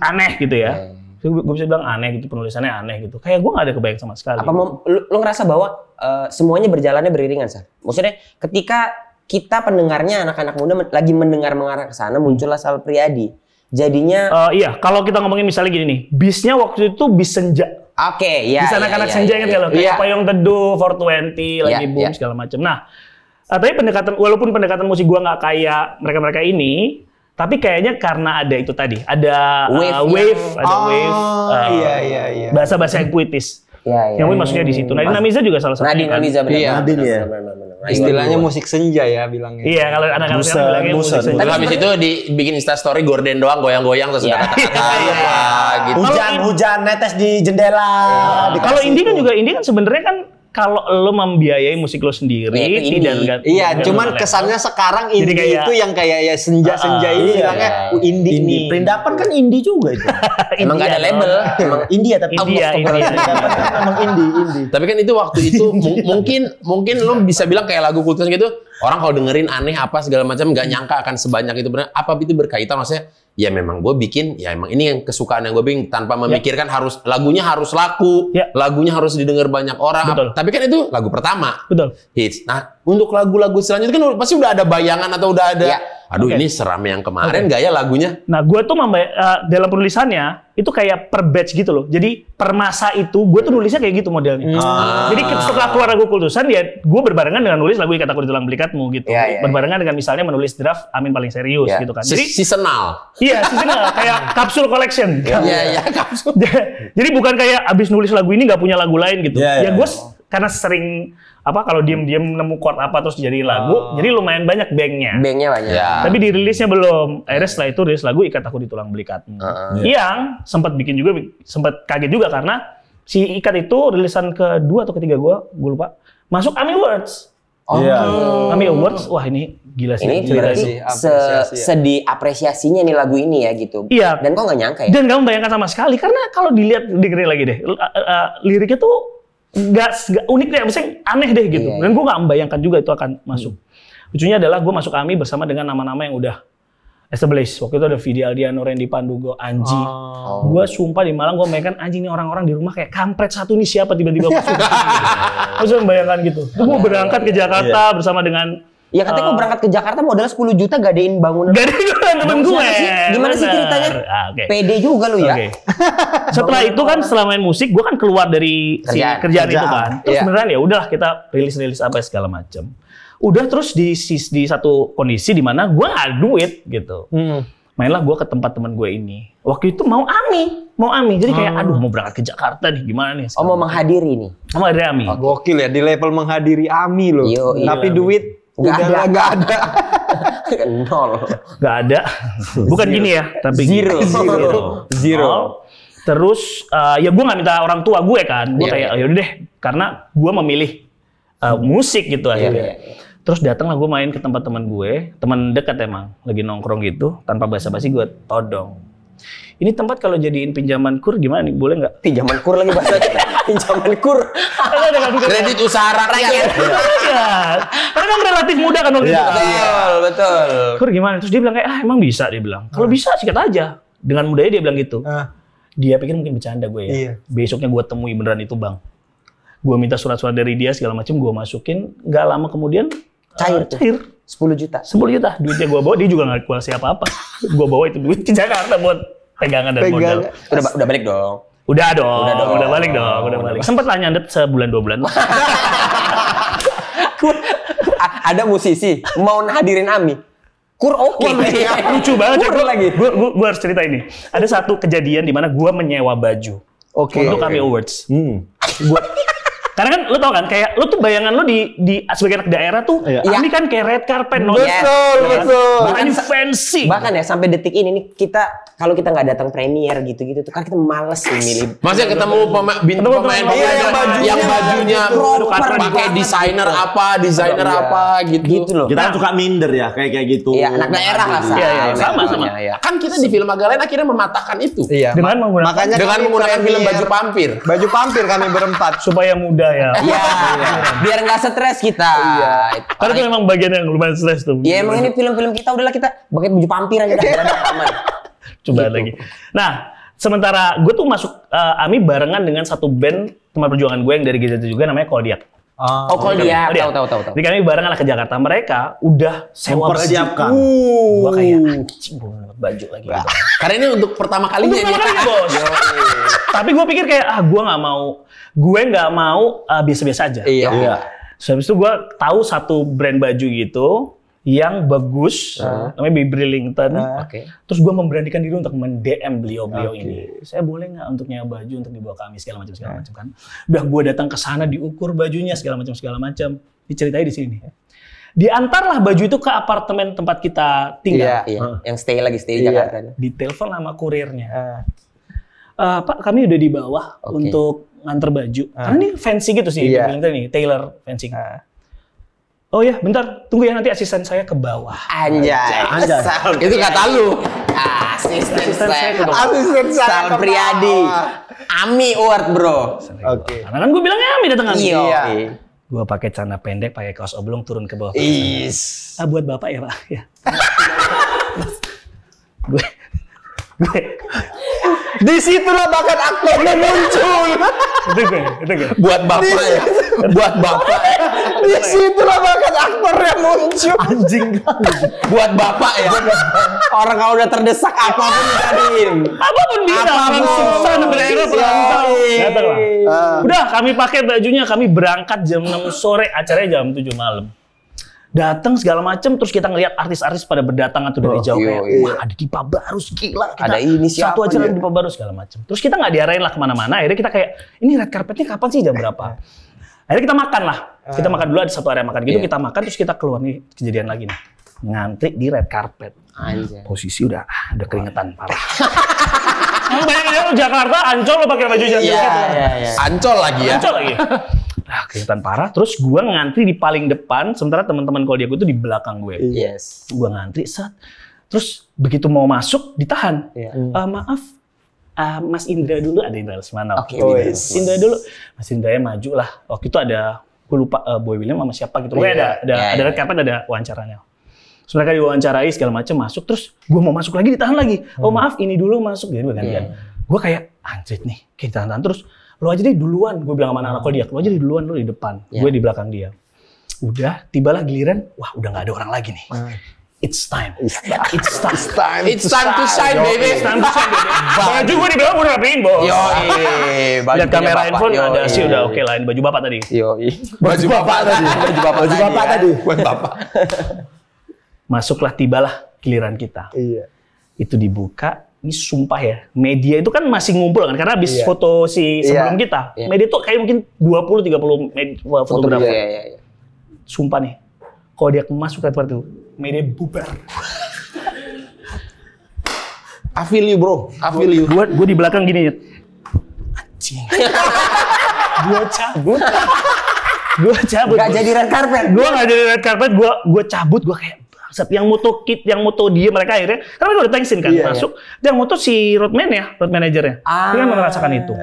aneh gitu ya. Gue bisa bilang aneh gitu, penulisannya aneh gitu. Kayak gue gak ada kebayang sama sekali. Apa lu ngerasa bahwa semuanya berjalannya beriringan, Sal? Maksudnya ketika kita pendengarnya anak-anak muda lagi mendengar mengarah ke sana, muncullah Sal Priadi. Jadinya iya, kalau kita ngomongin misalnya gini nih, bisnya waktu itu bis senja. Oke, ya. Bis anak-anak senja kan kalau kayak Payung Teduh, 420 lagi boom segala macam. Nah, tapi walaupun pendekatan musik gue nggak kayak mereka-mereka ini, tapi kayaknya karena ada itu tadi, ada wave, bahasa-bahasa yang puitis. Yang mungkin masuknya di situ. Nadine Amiza juga salah satu. Nadine Amiza benar. Nadine ya. Istilahnya musik senja ya bilangnya. Iya, kalau anak-anak sekarang bilangnya musik senja. Tapi habis itu dibikin Insta story gorden doang, goyang-goyang terus ada kata-kata gitu. Hujan netes di jendela. Kalau indie kan sebenarnya kan kalau lo membiayai musik lo sendiri, tidak. Iya, cuman kesannya sekarang indie itu yang kayak ya senja-senja ini bilangnya indie nih. Perindapan kan indie juga itu. Emang nggak ada label, emang indie ya tapi emang indie. Tapi kan itu waktu itu mungkin lo bisa bilang kayak lagu Kultusan gitu, orang kalau dengerin aneh apa segala macam nggak nyangka akan sebanyak itu. Benar apa itu berkaitan, maksudnya ya memang gue bikin, ya emang ini yang kesukaan yang gue bikin tanpa memikirkan harus lagunya harus laku, lagunya harus didengar banyak orang. Betul. Tapi kan itu lagu pertama, hits. Nah untuk lagu-lagu selanjutnya kan pasti udah ada bayangan atau udah ada, ini seram yang kemarin gak ya lagunya? Nah gue tuh dalam penulisannya itu kayak per batch gitu loh. Jadi per masa itu gue tuh nulisnya kayak gitu modelnya. Jadi setelah keluar lagu Kultusan ya gue berbarengan dengan nulis lagu Ikat Aku di Tulang Belikatmu gitu. Berbarengan dengan misalnya menulis draft Amin Paling Serius gitu kan. Jadi seasonal. Iya, seasonal kayak kapsul collection. Iya, kapsul. Jadi bukan kayak abis nulis lagu ini nggak punya lagu lain gitu. Ya gue karena sering kalau diem-diem nemu chord apa terus jadi lagu, jadi lumayan banyak banknya. Banknya banyak. Tapi dirilisnya belum. Akhirnya setelah itu rilis lagu Ikat Aku di Tulang Belikatmu. Yang sempat kaget juga karena si Ikat itu rilisan kedua atau ketiga gue lupa, masuk AMI Awards. AMI Awards, wah ini gila sih. Ini berarti sedih apresiasinya nih lagu ini ya gitu. Iya. Dan kok nggak nyangka ya? Dan nggak membayangkan sama sekali karena kalau dengerin lagi deh, liriknya tuh nggak unik deh, maksudnya aneh deh gitu. Dan gue nggak membayangkan juga itu akan masuk. Lucunya adalah gue masuk AMI bersama dengan nama-nama yang udah established. Waktu itu ada Vidi Aldiano, Randy Pandugo, Anji. Gue sumpah di Malang gue mainkan anjing nih, orang-orang di rumah kayak kampret satu nih siapa tiba-tiba masuk. Maksudnya membayangkan gitu. Terus gue berangkat ke Jakarta bersama dengan ya katanya gue berangkat ke Jakarta modal 10 juta gadein bangunan. Gadein temen gue. Gimana sih ceritanya? Pede juga lu ya. Setelah itu kan setelah main musik gue kan keluar dari kerjaan itu kan. Terus beneran ya udahlah kita rilis apa segala macam. Udah terus di satu kondisi di mana gue nggak ada duit gitu. Mainlah gue ke tempat teman gue ini. Waktu itu mau AMI. Jadi kayak aduh mau berangkat ke Jakarta nih gimana nih. Mau menghadiri nih. Mau menghadiri AMI. Gokil ya di level menghadiri AMI loh. Tapi duit nggak ada. Nol. Nggak ada. Bukan gini ya, tapi Zero. Terus ya gue nggak minta orang tua gue kan. Gue kayak yaudah deh, karena gue memilih musik gitu akhirnya. Terus datanglah gue main ke tempat teman gue, teman dekat emang, lagi nongkrong gitu, tanpa basa-basi gue todong. Ini tempat kalau jadiin pinjaman kur gimana nih? Boleh nggak? Pinjaman kur lagi bahasa. Pinjaman kur. Kredit usaha rakyat. Iya. Karena kan relatif mudah kan waktu itu. Betul. Kur gimana? Terus dia bilang kayak, emang bisa, dia bilang. Kalau bisa sikat aja. Dengan mudahnya dia bilang gitu. Dia pikir mungkin bercanda gue ya. Iya. Besoknya gue temui beneran itu bang. Gue minta surat-surat dari dia segala macam, gue masukin. Nggak lama kemudian cair. 10 juta. 10 juta. Duitnya gue bawa, dia juga nggak kuasa apa-apa. Gue bawa itu duit ke Jakarta buat pegangan dan modal. Udah balik dong. Udah balik dong. Sempet lah nyandet sebulan 2 bulan. Ada musisi mau hadirin Ami. Kur oke. Lucu banget. Kur lagi. Gue harus cerita ini. Ada satu kejadian di mana gue menyewa baju untuk Ami Awards. Karena kan lu tau kan, kayak lu tuh bayangan lu di sebagai anak daerah tuh, ini kan kayak red carpet, betul. Bahkan fancy. Bahkan ya sampai detik ini nih kita kalau kita nggak datang premier gitu-gitu tuh kan kita males nih milih. Maksudnya ketemu pemain yang bajunya pakai desainer apa gitu loh. Kita kan suka minder ya kayak gitu. Iya, anak daerah lah. Sama. Kan kita di film Magdalena akhirnya mematahkan itu. Iya. Dengan menggunakan film baju pampir. Baju pampir kami berempat supaya mudah ya. Iya. Biar nggak stres kita. Karena itu memang bagian yang lumayan stres tuh. Iya, emang ini film-film kita udahlah kita pakai baju pampir aja dah aman. Coba lagi. Nah, sementara gue tuh masuk Ami barengan dengan satu band teman perjuangan gue yang dari GZ juga namanya Koldiak. Koldiak. Tahu. Jadi kami barengan lah ke Jakarta. Mereka udah sewa mempersiapkan. Gue kayak anjing gue dapat baju lagi. Gitu. Karena ini untuk pertama kalinya ini. Bos. Tapi gue pikir kayak gue nggak mau biasa-biasa aja. Iya. So, habis itu gue tahu satu brand baju gitu yang bagus, namanya Baby Brillington. Terus gue memberanikan diri untuk men-DM beliau ini. Saya boleh nggak untuk nyewa baju untuk dibawa kami segala macam kan? Udah gue datang ke sana diukur bajunya segala macam. Diceritain di sini. Diantarlah baju itu ke apartemen tempat kita tinggal. Iya. Yang stay di Jakarta. Ditelepon sama kurirnya. Pak, kami udah di bawah untuk nganter baju. Karena ini fancy gitu sih, ini tailor fancy. Oh ya, bentar, tunggu ya nanti asisten saya ke bawah. Anjay. Itu kata lu. Asisten saya Priadi. Ami Award, bro. Oke. Karena kan gue bilangnya Ami datang Ami. Iya. Gue pakai celana pendek, pakai kaos oblong turun ke bawah. Buat bapak ya pak. Ya. gue di situlah bakat aktornya muncul. Itu gue. Buat bapak. Di situlah bakat aktornya muncul. Anjing. Buat bapak ya. Orang kalau udah terdesak apapun dijadiin. Apapun bisa. Orang susah anak daerah perantau. Datang lah. Udah kami pakai bajunya, kami berangkat jam 6 sore, acaranya jam 7 malam. Datang segala macam, terus kita ngelihat artis-artis pada berdatangan tuh dari jauh kayak, wah ada Dipa Barus, gila. Kita ada ini siapa? Satu acara Dipa Barus segala macam. Terus kita nggak diarahin lah kemana-mana. Akhirnya kita kayak, ini red carpetnya kapan sih, jam berapa? Akhirnya kita makan lah. Kita makan dulu, ada satu area makan gitu. Kita makan terus kita keluar nih, kejadian lagi nih. Ngantri di red carpet. Anjay. Posisi udah keringetan parah. Bayangin lu Jakarta, Ancol lo pakai baju jaket. Ancol lagi ya. Keringetan parah. Terus gue ngantri di paling depan, sementara teman-teman kalau dia gue tuh di belakang gue. Yes. Gue ngantri set. Terus begitu mau masuk ditahan. Maaf, Mas Indra dulu, ada Indra Lesmana. Indra dulu. Mas Indranya maju lah. Waktu itu ada, gue lupa Boy William sama siapa gitu. Ada red carpet, ada wawancaranya. Terus mereka diwawancarai segala macam, masuk. Terus gue mau masuk lagi, ditahan lagi. Oh maaf, ini dulu masuk. Jadi gantian. Gue kayak anjrit nih, kayak ditahan. Terus lo aja deh duluan, gue bilang sama anak dia, lo aja deh duluan, lo di depan, gue di belakang dia. Udah, tibalah giliran, wah udah nggak ada orang lagi nih. It's time to shine, baby. Baju gue di belakang udah rapiin, bos. Lihat kamera handphone ada sih udah oke lah, ini baju bapak tadi. Baju bapak tadi. Buat bapak. Masuklah, tibalah giliran kita. Itu dibuka. Ini sumpah ya, media itu kan masih ngumpul kan, karena habis foto sebelum kita. Media tuh kayak mungkin 20-30 fotografer. Sumpah nih, kalau dia masuk ke tempat itu, media bubar. I feel you bro, I feel you. Gue di belakang gini, anjing. Gue cabut. Gak jadi red carpet. Gue gak jadi red carpet, gue cabut, gue kayak, yang moto dia mereka akhirnya karena mereka udah thanksin kan masuk. Yang moto si road manajernya. Dia kan merasakan itu.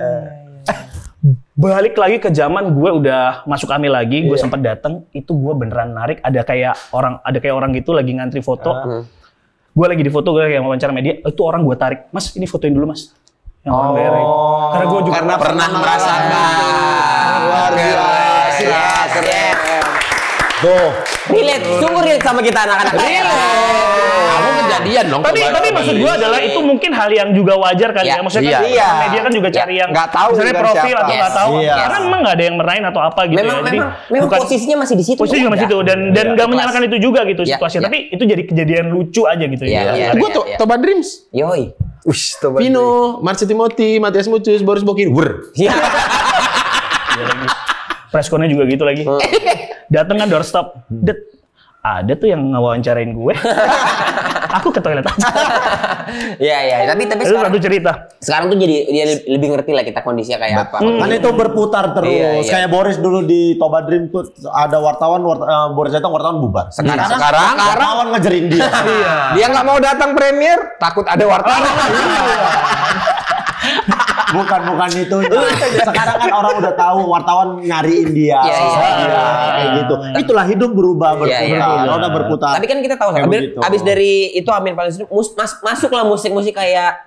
Balik lagi ke zaman gue udah masuk AMI lagi, gue sempat datang, itu gue beneran narik, ada kayak orang gitu lagi ngantri foto. Gue lagi di foto, gue kayak wawancara media, itu orang gue tarik, Mas ini fotoin dulu Mas. Yang orang bayar. Karena gue juga pernah merasakan. Luar biasa. Keren. Tuh. Relate, sungguh relate sama kita anak-anak. Kamu kejadian dong. Tapi maksud gue adalah itu mungkin hal yang juga wajar kali ya. Maksudnya kan media kan juga cari yang nggak tahu misalnya profil atau nggak tahu. Yes. Karena memang nggak ada yang merain atau apa gitu. Memang posisinya masih di situ. Posisinya masih itu dan nggak menyalahkan itu juga gitu situasinya. Tapi itu jadi kejadian lucu aja gitu. Gue tuh Toba Dreams. Yoi. Vino, Marci Timothy, Matias Mucus, Boris Bokin. Preskonnya juga gitu lagi. Dateng kan doorstop. Ada tuh yang ngewawancarain gue. Aku ke toilet aja. Iya. Tapi Itu sekarang satu cerita. Sekarang tuh jadi dia lebih ngerti lah kita kondisinya kayak apa. Kan itu berputar terus. Iya. Kayak Boris dulu di Toba Dream tuh ada Boris datang wartawan bubar. Sekarang wartawan ngejerin dia. Dia nggak mau datang premier, takut ada wartawan. Bukan itu. Sekarang kan orang udah tahu wartawan nyariin dia. Kayak gitu. Itulah hidup berubah berputar. Roda berputar. Tapi kan kita tahu abis dari itu Amin Palestina masuklah musik-musik kayak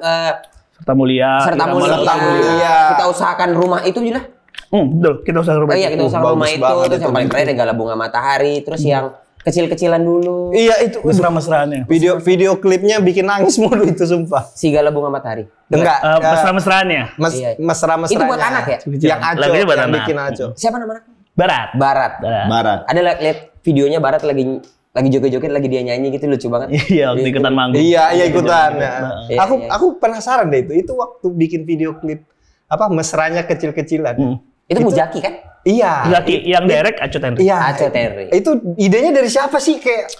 Serta Mulia. Kita usahakan rumah itu juga. Betul. Kita usahakan rumah. Iya, kita usahakan rumah itu. Terus yang paling keren Gala Bunga Matahari. Terus yang kecil-kecilan dulu. Iya itu mesra-mesraannya. Video klipnya bikin nangis mulu itu sumpah. Si Gala Bunga Matahari. Enggak. Mesra-mesraannya. Mesra-mesranya. Itu buat anak ya? Yang Aco, Lagunya buat yang anak. bikin Aco. Siapa nama anaknya? Barat. Ada lihat videonya Barat lagi joget-joget, lagi dia nyanyi gitu, lucu banget. Iya, waktu ikutan manggung. Iya ikutan. Iya. Aku penasaran deh itu waktu bikin video klip mesranya kecil-kecilan. Itu Mujaki kan? Iya. Mujaki yang direct Aco Tenri. Iya. Aco Tenri. Itu idenya dari siapa sih kayak?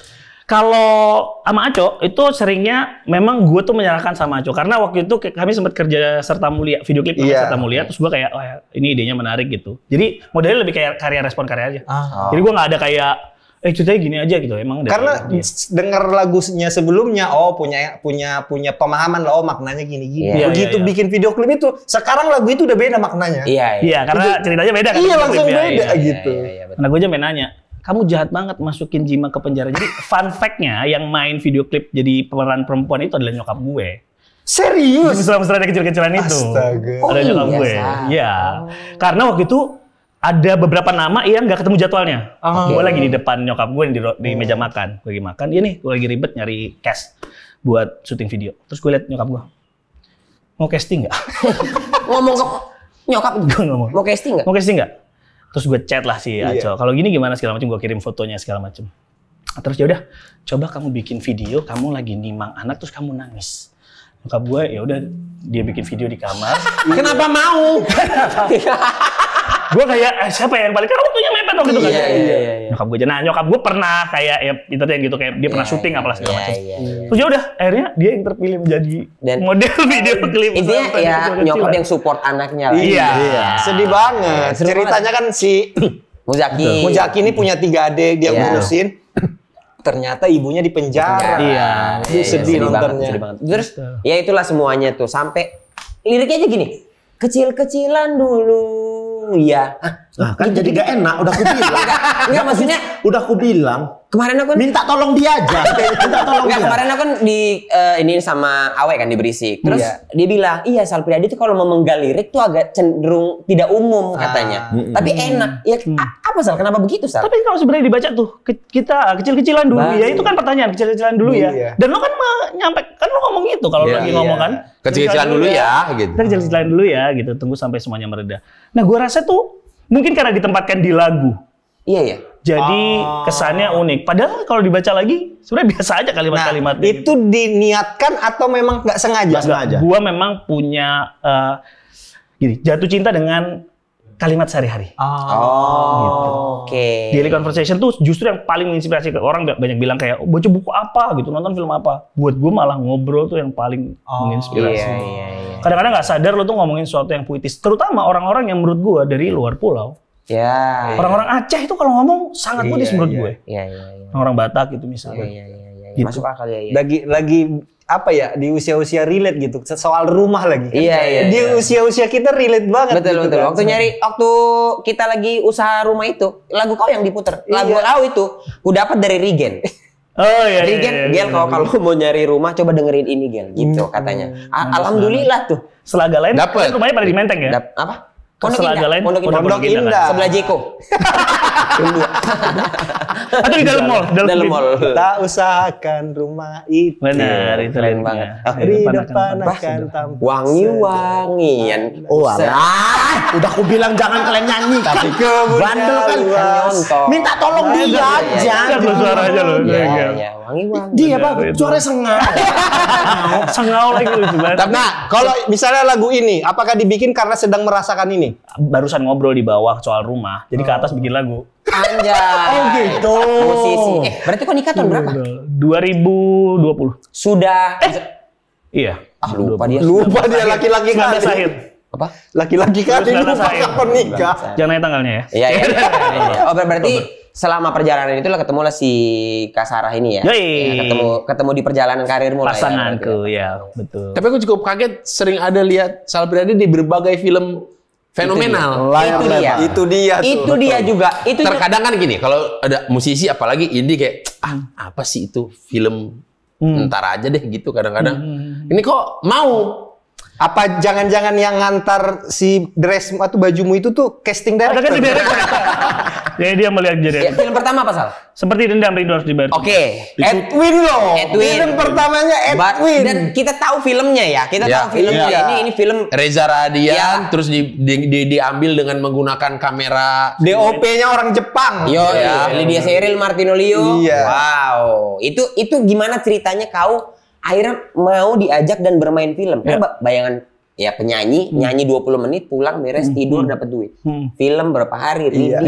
Kalau sama Aco itu seringnya memang gue tuh menyalahkan sama Aco karena waktu itu kami sempat kerja Serta Mulia, video klip Serta Mulia, terus gue kayak ini idenya menarik gitu. Jadi modelnya lebih kayak karya respon karya aja. Jadi gue nggak ada kayak ceritanya gini aja gitu emang. Karena dengar lagunya sebelumnya punya pemahaman lah maknanya gini. Begitu bikin video klip itu sekarang lagu itu udah beda maknanya. Iya karena ceritanya beda kan. Iya langsung beda gitu. Nah gue aja main nanya, kamu jahat banget masukin Jima ke penjara. Jadi fun fact-nya yang main video klip jadi pemeran perempuan itu adalah nyokap gue. Serius? Mesra-mesra kecil-kecilan itu. Astaga. Ada nyokap gue. Iya. Karena waktu itu ada beberapa nama yang nggak ketemu jadwalnya. Gue lagi di depan nyokap gue di meja makan. Gue lagi makan. Iya nih, gue lagi ribet nyari cash buat syuting video. Terus gue liat nyokap gue. Mau casting nggak? Ngomong ke nyokap gue ngomong. Mau casting nggak? Mau casting nggak? Terus gue chat lah si Aco. Kalau gini gimana segala macam. Gue kirim fotonya segala macam. Terus ya udah, coba kamu bikin video. Kamu lagi nimang anak terus kamu nangis. Nyokap gue ya udah dia bikin video di kamar. Kenapa mau? Gue kayak siapa yang paling karena waktunya mepet waktu itu kan. Iya. Nyokap gue nah nyokap gue pernah kayak ya itu yang gitu kayak dia pernah syuting apalah segala macam. Terus ya udah akhirnya dia yang terpilih menjadi model video klip. Intinya ya nyokap yang support anaknya lah. Iya. Sedih banget. Ceritanya kan si Mujaki ini punya 3 adik dia ngurusin. Ternyata ibunya di penjara. Iya. Sedih nontonnya. Terus ya itulah semuanya tuh sampai liriknya aja gini. Kecil-kecilan dulu. Iya. Nah, kan jadi gak enak, udah kubilang. Enggak maksudnya udah kubilang. Kemarin aku minta tolong dia aja. Minta tolong dia. Kemarin aku kan di ini sama Awe kan di Berisik. Terus dia bilang, "Iya, Sal Priadi tuh kalau mau menggal lirik tuh agak cenderung tidak umum katanya. Tapi enak." Ya apa Sal? Kenapa begitu, Sal? Tapi kalau sebenarnya dibaca tuh kita kecil-kecilan dulu ya. Itu kan pertanyaan kecil-kecilan dulu ya. Dan lo kan kan lo ngomong gitu kalau lagi ngomong kan. Kecil-kecilan dulu ya gitu. Kita kecil-kecilan dulu ya gitu. Tunggu sampai semuanya mereda. Nah, gua rasa tuh mungkin karena ditempatkan di lagu. Iya. Jadi kesannya unik. Padahal kalau dibaca lagi sebenarnya biasa aja kalimat-kalimatnya. Itu gitu. Diniatkan atau memang nggak sengaja? Sengaja. Gua memang punya gini, jatuh cinta dengan kalimat sehari-hari. Gitu. Oke. Daily Conversation tuh justru yang paling menginspirasi ke orang. Banyak bilang kayak baca buku apa gitu, nonton film apa. Buat gue malah ngobrol tuh yang paling menginspirasi. Iya. Kadang-kadang nggak sadar lo tuh ngomongin sesuatu yang puitis. Terutama orang-orang yang menurut gue dari luar pulau. Ya. Orang-orang Aceh itu kalau ngomong sangat puitis menurut gue. Iya. Orang Batak itu misalnya. Iya. Gitu. Masuk akal ya. Lagi apa ya di usia-usia relate gitu soal rumah lagi kan? Iya. Di usia-usia kita relate banget. Betul. Kan? Waktu kita lagi usaha rumah itu, lagu kau yang diputer. Lagu kau itu ku dapat dari Regen. Oh iya. Regen, Gel kalau mau nyari rumah coba dengerin ini Gel, gitu katanya. Alhamdulillah tuh. Selaga lain Dapet. rumahnya pada di Menteng ya? Apa? Selaga lain Pondok Indah. Sebelah Jeko. Atau di dalam mall? Dalam mall. Tak usahakan rumah itu. Benar, itu keren banget. Di depan akan tampak wangi-wangian. Oh alah, udah aku bilang jangan kalian nyanyi. Tapi bandel kali. Minta tolong dia aja. Lu suara aja lu. Iya, wangi-wangi. Dia bagus, suara sengau. Sengau lagi lucu banget. Nah, kalau misalnya lagu ini, apakah dibikin karena sedang merasakan ini? Barusan ngobrol di bawah soal rumah, jadi ke atas bikin lagu. Anjay. Oh gitu. Musisi. Berarti kok nikah tahun berapa? 2020. Sudah. Iya. Lupa dia. Lupa dia laki-laki kali. Akhir. Apa? Laki-laki kali lupa kapan nikah. Jangan nanya tanggalnya ya. Iya. Oh berarti selama perjalanan itulah ketemulah si Kak Sarah ini ya. Ya ketemu di perjalanan karirmu lah ya. Pasanganku ya, betul. Tapi aku cukup kaget sering ada lihat Sal Priadi di berbagai film fenomenal. Itu dia. Itu dia juga. Itu terkadang kan gini, kalau ada musisi apalagi indie kayak apa sih itu film ntar aja deh gitu kadang-kadang. Ini kok mau? Apa jangan-jangan yang ngantar si dress atau bajumu itu tuh casting director? Ada kan di jadi dia melihat jadi. Film pertama apa Sal? Seperti Dendam Rindu Harus Dibayar. Oke. Edwin loh. Film pertamanya Edwin. Dan kita tahu filmnya ya. Kita tahu filmnya. Ini film Reza Radian terus diambil dengan menggunakan kamera DOP-nya orang Jepang. Lydia Cheryl, Martino Leo. Iya. Wow. Itu gimana ceritanya kau akhirnya mau diajak dan bermain film? Karena bayangan ya penyanyi nyanyi 20 menit pulang beres tidur dapat duit. Film berapa hari? Iya.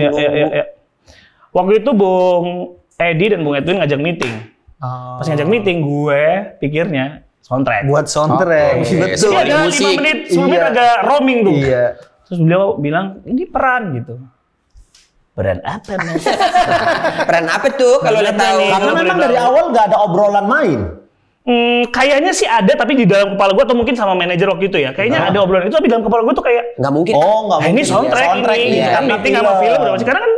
Waktu itu Bung Edi dan Bung Edwin ngajak meeting. Pas ngajak meeting gue pikirnya soundtrack. Buat soundtrack. Betul. Ada 5 menit, 10 menit agak roaming tuh. Iya. Terus beliau bilang ini peran gitu. Peran apa Mas? Peran apa tuh kalau udah tahu? Karena memang dari awal nggak ada obrolan main. Kayaknya sih ada, tapi di dalam kepala gue atau mungkin sama manajer waktu itu ya. Kayaknya ada obrolan itu, tapi dalam kepala gue tuh kayak nggak mungkin. Oh, nggak mungkin. Ini soundtrack ini. Kan Meeting sama film udah masih. Karena kan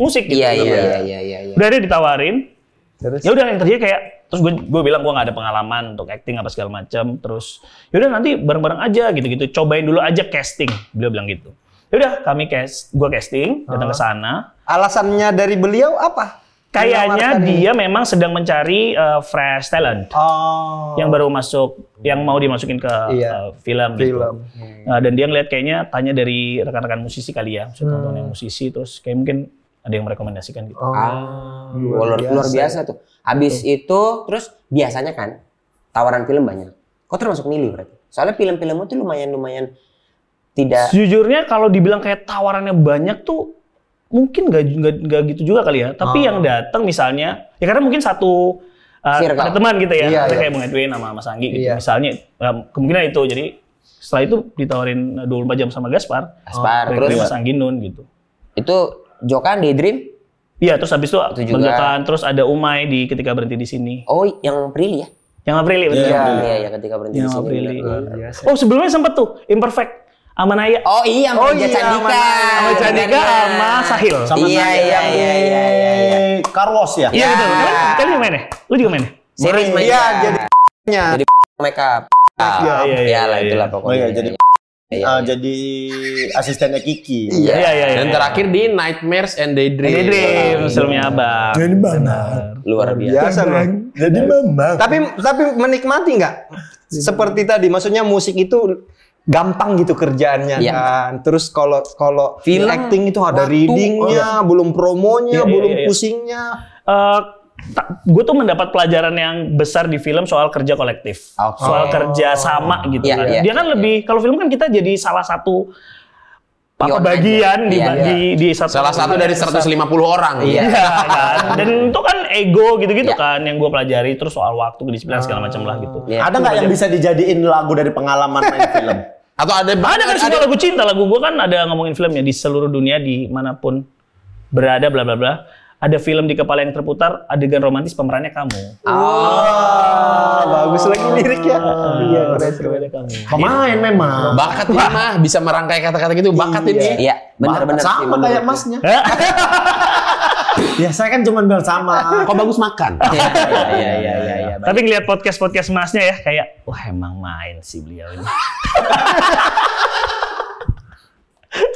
musik gitu. Iya. Udah dia ditawarin. Ya udah yang terjadi kayak terus gue bilang gue nggak ada pengalaman untuk acting apa segala macam. Terus ya udah nanti bareng-bareng aja gitu-gitu. Cobain dulu aja casting. Beliau bilang gitu. Ya udah gue casting, datang ke sana. Alasannya dari beliau apa? Kayaknya dia memang sedang mencari fresh talent yang baru masuk, yang mau dimasukin ke film. Gitu. Dan dia ngeliat kayaknya tanya dari rekan-rekan musisi kali ya, teman-teman yang musisi, terus kayak mungkin ada yang merekomendasikan gitu. Luar biasa tuh. Habis itu terus biasanya kan tawaran film banyak. Kok termasuk milih berarti? Soalnya film-filmmu tuh lumayan tidak. Sejujurnya kalau dibilang kayak tawarannya banyak tuh mungkin nggak gitu juga kali ya. Tapi yang datang misalnya, ya karena mungkin satu ada teman gitu ya, kayak Bung Edwin sama Mas Anggi gitu. Misalnya kemungkinan itu. Jadi setelah itu ditawarin 24 jam sama Gaspar terus Mas Anggi Nun gitu. Itu Jokan Daydream? Iya, terus habis itu Jokan, terus ada Umay di Ketika Berhenti di Sini. Oh, yang Prilly ya? Yang Aprili betul. Iya, Ketika Berhenti di Sini. Oh, sebelumnya sempet tuh Imperfect. Amanaya. Oh iya, sama Candika. Sama Candika sama Sahil. Iya. Karwos ya? Iya betul. Kalian juga main ya? Lu juga main ya? Series main. Iya, jadi makeup. Iya lah itulah pokoknya. Jadi asistennya Kiki. Iya. Dan terakhir di Nightmares and Daydream. Filmnya Abang. Jadi mana? Luar biasa loh. Jadi memang. Tapi menikmati nggak? Seperti tadi, maksudnya musik itu gampang gitu kerjaannya kan. Terus kalau film acting itu ada readingnya, belum promonya, belum pusingnya. Gue tuh mendapat pelajaran yang besar di film soal kerja kolektif, soal kerja sama gitu kan. Dia kan lebih, kalau film kan kita jadi salah satu bagian di salah satu dari 150 orang. Iya kan. Dan itu kan ego gitu-gitu kan yang gue pelajari, terus soal waktu, kedisiplinan segala macam lah gitu. Ada nggak yang bisa dijadiin lagu dari pengalaman main film? Atau ada kan semua lagu cinta, lagu gue kan ada ngomongin filmnya di seluruh dunia, di manapun berada bla bla bla. ada film di kepala yang terputar, adegan romantis pemerannya kamu. Bagus lagi liriknya. Iya, keren. Kamu. Pemain memang. Bakat ini mah bisa merangkai kata-kata gitu, bakat ini. Iya, benar-benar sih. Sama kayak masnya. Ya saya kan cuma bilang sama. Kok bagus makan? Iya. Tapi ngeliat podcast masnya ya, kayak wah emang main sih beliau ini.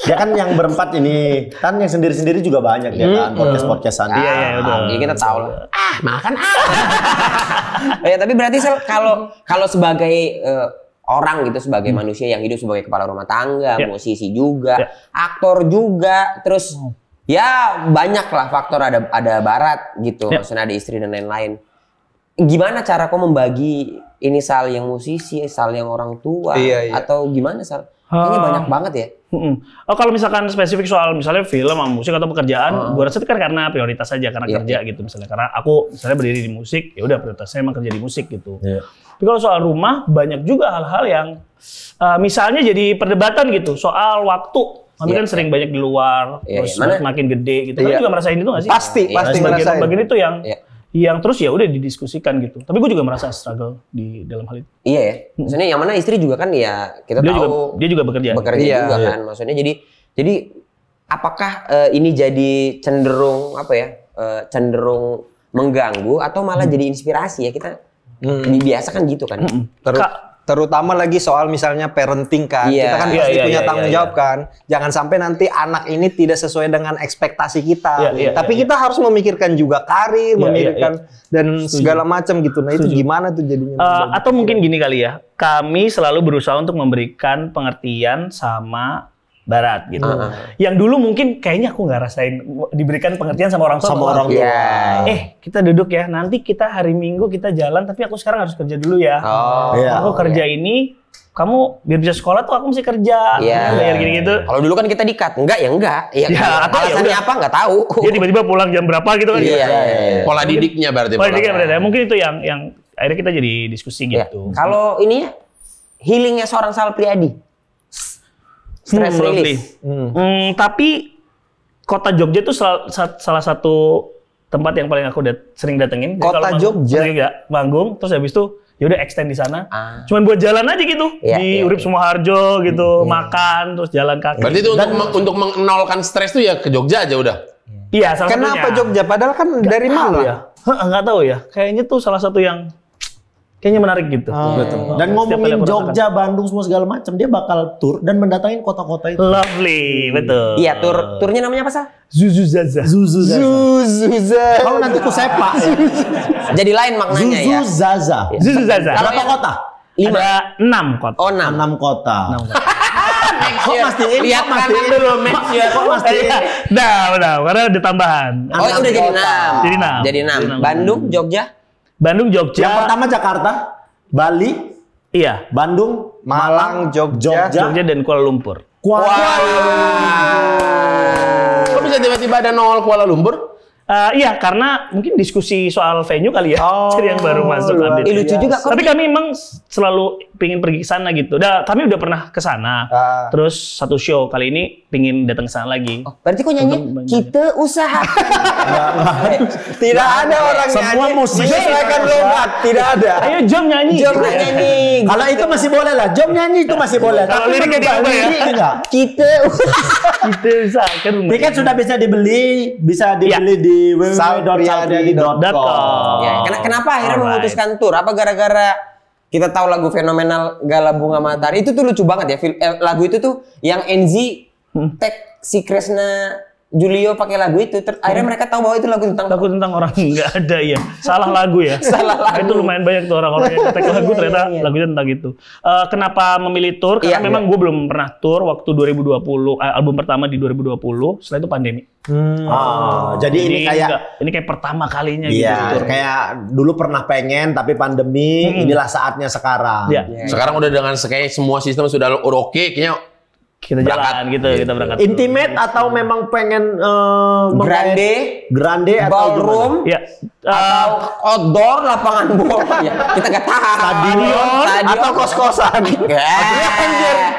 Dia kan yang berempat ini, kan yang sendiri-sendiri juga banyak ya kan, podcast-podcastan. Iya, betul. Iya, kita tahu lah. Makan. Ya, tapi berarti Sel, kalau sebagai orang gitu, sebagai manusia yang hidup sebagai kepala rumah tangga, musisi juga, aktor juga, terus ya banyak lah faktor, ada barat gitu, maksudnya ada istri dan lain-lain. Gimana cara kau membagi ini Sal yang musisi, Sal yang orang tua, atau gimana Sal? Kayaknya banyak banget ya. Oh, kalau misalkan spesifik soal misalnya film, musik atau pekerjaan, gue rasa itu kan karena prioritas saja, karena kerja gitu misalnya. Karena aku misalnya berdiri di musik, ya udah prioritasnya emang kerja di musik gitu. Tapi kalau soal rumah banyak juga hal-hal yang misalnya jadi perdebatan gitu soal waktu. Kami kan sering banyak di luar, terus makin gede gitu. Kalian juga merasain itu nggak sih? Pasti ngerasain. Bagian itu yang terus ya udah didiskusikan gitu. Tapi gue juga merasa struggle di dalam hal itu. Iya ya. Maksudnya yang mana istri juga kan ya kita tahu dia juga bekerja. Juga kan. Maksudnya jadi apakah ini jadi cenderung apa ya? Cenderung mengganggu atau malah jadi inspirasi ya kita biasa kan gitu kan. Terutama lagi soal misalnya parenting kan, kita kan pasti punya tanggung jawab kan. Jangan sampai nanti anak ini tidak sesuai dengan ekspektasi kita. Tapi kita harus memikirkan juga karir, memikirkan dan segala macam gitu. Nah itu gimana tuh jadinya? Atau mungkin gini kali ya, kami selalu berusaha untuk memberikan pengertian sama barat gitu. Yang dulu mungkin kayaknya aku nggak rasain diberikan pengertian sama orang tua. Kita duduk ya, nanti kita hari Minggu kita jalan, tapi aku sekarang harus kerja dulu ya. Aku kerja ini, kamu biar bisa sekolah tuh aku mesti kerja. Bayar gini-gitu. Kalau dulu kan kita di-cut, enggak. Atau alasannya apa nggak tahu. Dia tiba-tiba pulang jam berapa gitu kan. Pola didiknya berarti. Mungkin itu yang akhirnya kita jadi diskusi gitu. Kalau ini ya, healingnya seorang Sal Priadi. Stress release. Tapi kota Jogja itu salah satu tempat yang paling aku sering datengin. Kota Jogja manggung, terus habis itu ya udah extend di sana. Cuman buat jalan aja gitu di Urip Sumoharjo gitu, makan terus jalan kaki. Berarti itu untuk menolkan stres tuh ya ke Jogja aja udah. Iya, salah satunya. Kenapa Jogja? Padahal kan dari Malang ya. Nggak tahu ya. Kayaknya tuh salah satu yang kayaknya menarik gitu. Betul. Dan ngomongin Jogja, Bandung semua segala macam, dia bakal tur dan mendatangin kota-kota itu. Lovely, betul. Iya, turnya namanya apa Sal? Zuzuzaza. Kalau nanti ku sepak. Jadi lain maknanya ya. Zuzuzaza. Berapa kota? 5. Ada 6 kota. Oh, 6 kota. Kok pasti lihat kanan dulu match ya. Kok pasti. Udah, karena ada tambahan. Oh, udah jadi 6. Jadi 6. Bandung, Jogja. Yang pertama Jakarta, Bali, Bandung, Malang, Jogja, dan Kuala Lumpur. Kok bisa tiba-tiba ada 0 Kuala Lumpur? Iya, karena mungkin diskusi soal venue kali ya. Jadi yang baru masuk update. Lucu juga. Tapi kami memang selalu pingin pergi ke sana gitu. Kami udah pernah ke sana. Terus satu show kali ini pingin datang ke sana lagi. Berarti kok nyanyi kita usaha. Tidak ada orang semua nyanyi. musik Menyesuaikan logat, tidak ada. Ayo Jom nyanyi. Kalau itu masih boleh lah. Jom nyanyi itu masih boleh. Kalau liriknya diubah ya. Kita usaha. Tiket sudah bisa dibeli di www.salpriadi.com. Kenapa akhirnya memutuskan tur? Apa gara-gara kita tahu lagu fenomenal Gala Bunga Matahari itu tuh lucu banget ya. Lagu itu tuh yang NZ tag si Kresna Julio pakai lagu itu, akhirnya mereka tahu bahwa itu lagu tentang orang nggak ada ya. Salah lagu ya. Itu lumayan banyak tuh orang-orang yang tag lagu ternyata lagunya tentang itu. Kenapa memilih tour? Karena memang gue belum pernah tour waktu 2020, album pertama di 2020, setelah itu pandemi. Jadi ini kayak pertama kalinya gitu. Tour. Kayak dulu pernah pengen tapi pandemi, inilah saatnya sekarang. Sekarang udah dengan kayak semua sistem sudah oke, kayaknya kita jalan gitu, kita berangkat. Intimate atau memang pengen grande atau ballroom, ya, atau outdoor lapangan bola ya. Kita nggak tahu. Stadion atau kos-kosan.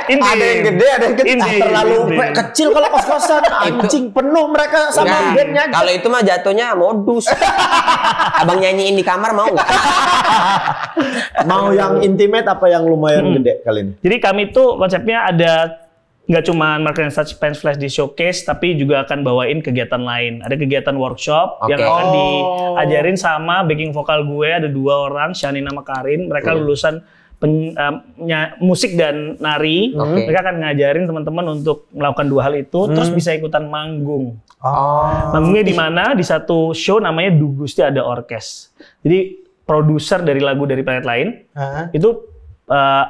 Ada yang gede, ada yang kecil. Terlalu kecil kalau kos-kosan, anjing penuh mereka sama bandnya. Kalau itu mah jatuhnya modus. Abang nyanyiin di kamar mau nggak? Mau yang intimate apa yang lumayan gede kali ini? Jadi kami tuh konsepnya ada nggak cuma Market and Such Fans Flash di showcase, tapi juga akan bawain kegiatan lain. Ada kegiatan workshop yang akan diajarin sama backing vokal gue, ada 2 orang, Shani sama Karin. Mereka lulusan musik dan nari. Mereka akan ngajarin teman-teman untuk melakukan 2 hal itu, terus bisa ikutan manggung. Manggungnya di mana? Di satu show namanya Dugusti Ada Orkes. Jadi produser dari lagu dari planet lain itu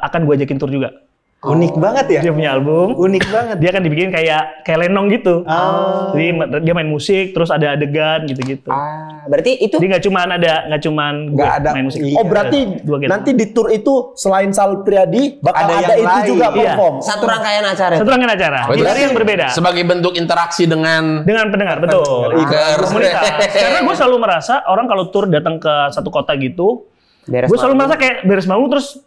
akan gue ajakin tour juga. Unik banget ya? Dia punya album. Unik banget. Dia akan dibikin kayak lenong gitu. Jadi dia main musik, terus ada adegan gitu-gitu. Berarti itu? Jadi nggak cuman main musik. Oh berarti nanti di tour itu selain Sal Priadi bakal ada itu lain. Juga perform. Satu rangkaian acara. Satu rangkaian acara. Dari yang berbeda. Sebagai bentuk interaksi dengan pendengar, betul. Komunitas. Karena gue selalu merasa orang kalau tour datang ke satu kota gitu, gue selalu merasa kayak beres manggung terus.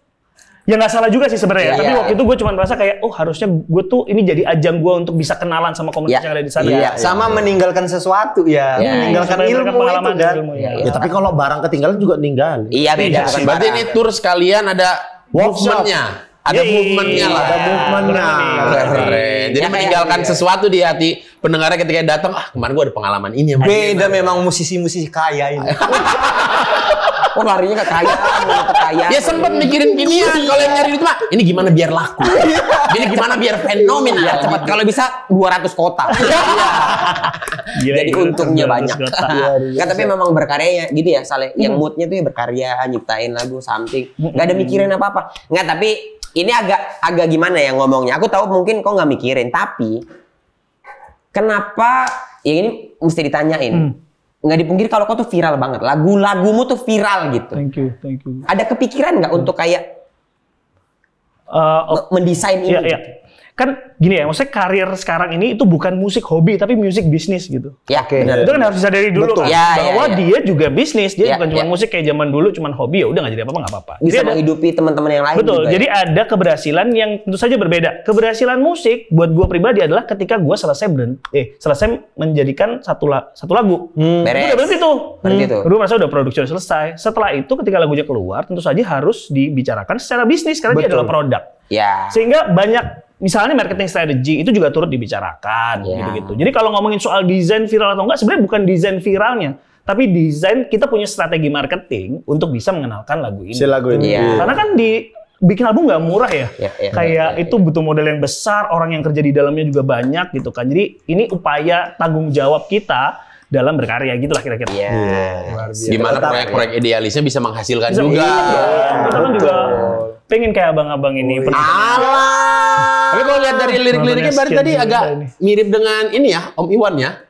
Ya nggak salah juga sih sebenarnya. Tapi waktu itu gue cuma merasa kayak, harusnya gue tuh ini jadi ajang gue untuk bisa kenalan sama komunitas yang ada di sana. Sama meninggalkan sesuatu meninggalkan ilmu itu kan. Ya tapi kalau barang ketinggalan juga ninggal. Iya beda. Berarti ini tour sekalian ada movementnya. Ada movementnya lah. Ada movementnya. Keren. Jadi meninggalkan sesuatu di hati pendengarnya ketika datang. Kemarin gue ada pengalaman ini. Beda memang musisi-musisi kaya ini. Larinya ke kaya. Dia sempat mikirin ginian. Kalau yang nyari itu mah, ini gimana biar laku? Ini gimana biar fenomenal? Biar cepat. Kalau bisa 200 kota. Jadi untungnya banyak. Nggak, tapi memang berkaryanya gitu ya, Saleh. Yang moodnya tuh ya berkarya, nyiptain lagu, something. Nggak ada mikirin apa-apa. Nggak, tapi ini agak gimana ya ngomongnya. Aku tahu mungkin kok nggak mikirin, tapi kenapa? Ya ini mesti ditanyain. Nggak dipungkiri kalau kau tuh viral banget. Lagu-lagumu tuh viral gitu. Thank you. Ada kepikiran nggak untuk kayak mendesain ini? Iya. Kan gini ya, maksudnya karir sekarang ini itu bukan musik hobi, tapi musik bisnis gitu. Ya, benar. Itu kan harus disadari dulu kan, bahwa dia juga bisnis. Dia bukan cuma musik kayak zaman dulu, cuma hobi, ya udah nggak jadi apa-apa, nggak apa-apa. Bisa menghidupi teman-teman yang lain. Betul, juga, jadi ada keberhasilan yang tentu saja berbeda. Keberhasilan musik buat gue pribadi adalah ketika gue selesai menjadikan satu lagu. Beres. Udah berhenti tuh. Gue merasa udah produksi selesai. Setelah itu ketika lagunya keluar, tentu saja harus dibicarakan secara bisnis karena dia adalah produk. Ya. Sehingga banyak misalnya marketing strategy itu juga turut dibicarakan gitu-gitu. Jadi kalau ngomongin soal desain viral atau enggak, sebenarnya bukan desain viralnya, tapi desain kita punya strategi marketing untuk bisa mengenalkan lagu ini. Karena kan bikin album nggak murah ya. Kayak itu butuh modal yang besar, orang yang kerja di dalamnya juga banyak gitu kan. Jadi ini upaya tanggung jawab kita dalam berkarya gitulah kira-kira. Gimana proyek-proyek idealisnya bisa menghasilkan juga. Kita kan juga pengen kayak abang-abang ini. Tapi kalau lihat dari lirik-liriknya berarti tadi agak mirip dengan ini ya, Om Iwan ya.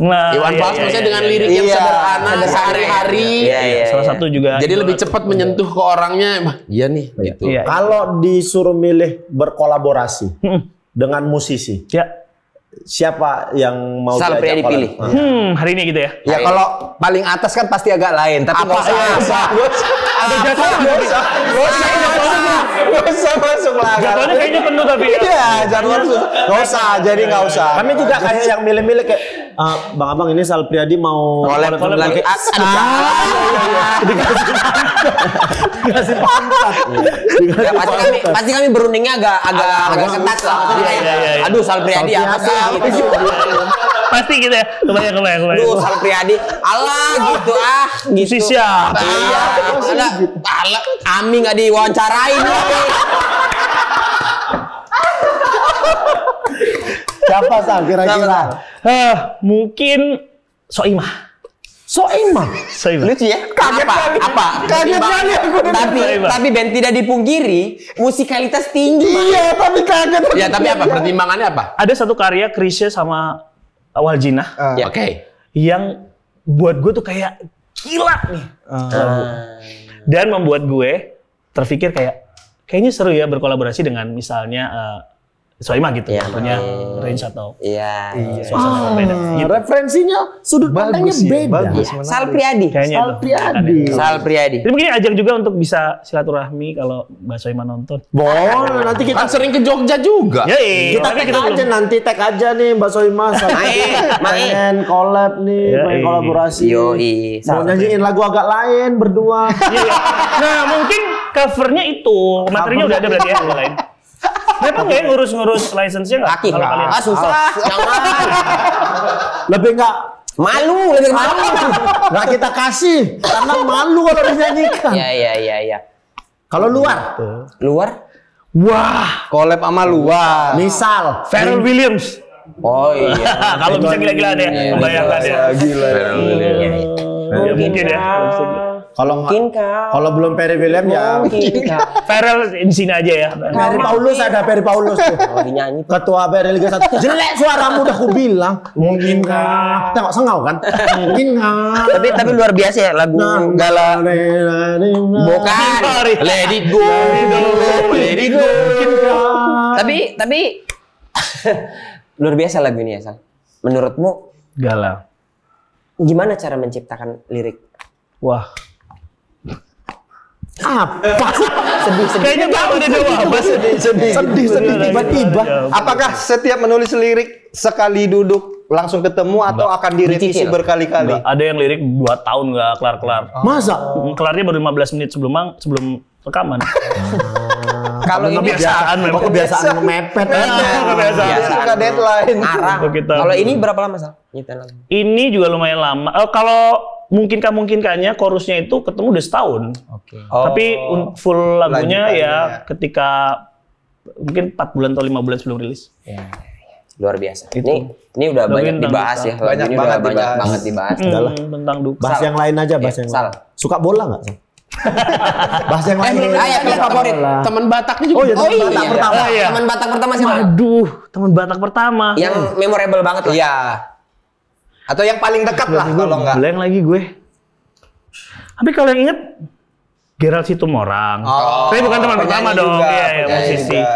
Iwan Fals maksudnya dengan lirik yang sederhana sehari-hari. Salah satu juga. Jadi lebih cepat menyentuh ke orangnya. Iya nih gitu. Kalau disuruh milih berkolaborasi dengan musisi. Siapa yang mau Sal Priadi dipilih? Hari ini gitu ya. Ya kalau paling atas kan pasti agak lain, tapi nggak usah. Ada jadwal Nggak usah masuk lah. Jadwalnya kayaknya penuh tapi ya. Iya, jadwal nggak usah. Jadi nggak usah. Kami juga kayak yang milih-milih kayak Bang ini Sal Priadi mau collab lagi. Dikasih pantat. Pasti kami berundingnya agak ketat lah. Aduh, Sal Priadi apa sih? Pasti gitu ya. Kebayang. Aduh, Sal Priadi. Alah gitu gitu. Siapa? Alah, Ami nggak diwawancarain. Siapa Sal kira-kira? Mungkin Soimah. Lucu ya? Apa? Kaget kali aku. Tapi Ben tidak dipungkiri musikalitas tinggi. Iya, tapi kaget. Ya, tapi apa? Pertimbangannya apa? Ada satu karya Chrisye sama Waljina. Oke. Yang buat gue tuh kayak gila nih. Dan membuat gue terpikir kayaknya seru ya berkolaborasi dengan misalnya Soalnya gitu, Iya, punya range atau Iya. beda. Referensinya sudut pandangnya beda. Bagus. Sal Priadi. Kayaknya Sal itu. Priadi. Sal Priadi. Jadi mungkin ajak juga untuk bisa silaturahmi kalau Mbak Soima nonton. Boleh, nanti kita Kan sering ke Jogja juga. Ya, kita tag aja nanti tag aja nih Mbak Soima pengen collab nih, pengen kolaborasi. Yoi. Mau nyanyiin lagu agak lain berdua. Iya. Nah, mungkin covernya itu. Materinya udah ada berarti ya, yang lain. Kenapa nggak ya ngurus-ngurus license-nya nggak? Kaki. Kalau kalian. Susah. Jangan. Lebih nggak Lebih malu. nggak kita kasih karena malu kalau dinyanyikan. Iya. Kalau luar, Luar? Wah, Collab sama luar. misal Pharrell Williams. Oh iya. Kalau bisa gila-gila deh, membayangkan ya. Gila. Ya, mungkin ya. kalau Mungkin kah? kalau belum Perry William ya Mungkin kah? Pharrell di sini aja ya. Perry Paulus ada Perry Paulus tuh. Oh, dinyanyi. Ketua Perry Liga 1. Jelek suaramu udah aku bilang. Mungkin kah? Tengok sengau kan? Mungkin kah? Tapi luar biasa ya lagu Gala. Bukan. Let it go. Let it go. Tapi luar biasa lagu ini ya, Sal. Menurutmu Galau. gimana cara menciptakan lirik? Wah. Apa? Sedih. Kayaknya nggak ada jawaban. Sedih tiba-tiba. Apakah setiap menulis lirik sekali duduk langsung ketemu atau akan direvisi Dicicil. berkali-kali? Ada yang lirik 2 tahun nggak kelar-kelar. Masa? Kelarnya baru 15 menit sebelum rekaman. Kalau ini Kebiasaan memang. Kebiasaan mepet. Kebiasaan. Dia suka deadline. ngarang. Untuk kita. Kalau ini berapa lama, Sal? Nyiptain lagu. Ini juga lumayan lama. Kalau mungkinkannya chorusnya itu ketemu udah setahun. Tapi full lagunya ya ketika mungkin 4 bulan atau 5 bulan sebelum rilis. Luar biasa. Ini udah banyak dibahas ya. Lagu Banyak ini banget udah banyak dibahas. banget dibahas. Tentang duka. Bahas yang lain aja, bahas yang lain. Salah. Suka bola nggak? Bahas yang lain. Yang favorit. Teman Bataknya juga. Oh iya, teman Batak pertama. iya. Teman Batak pertama siapa? Aduh, teman Batak pertama. Yang memorable banget lah. Iya. Atau yang paling dekat lah kalau enggak. Blank lagi gue. Tapi kalau yang inget Gerald Situmorang. Tapi bukan teman pertama penyanyi dong. juga, Iya, penyanyi musisi. juga.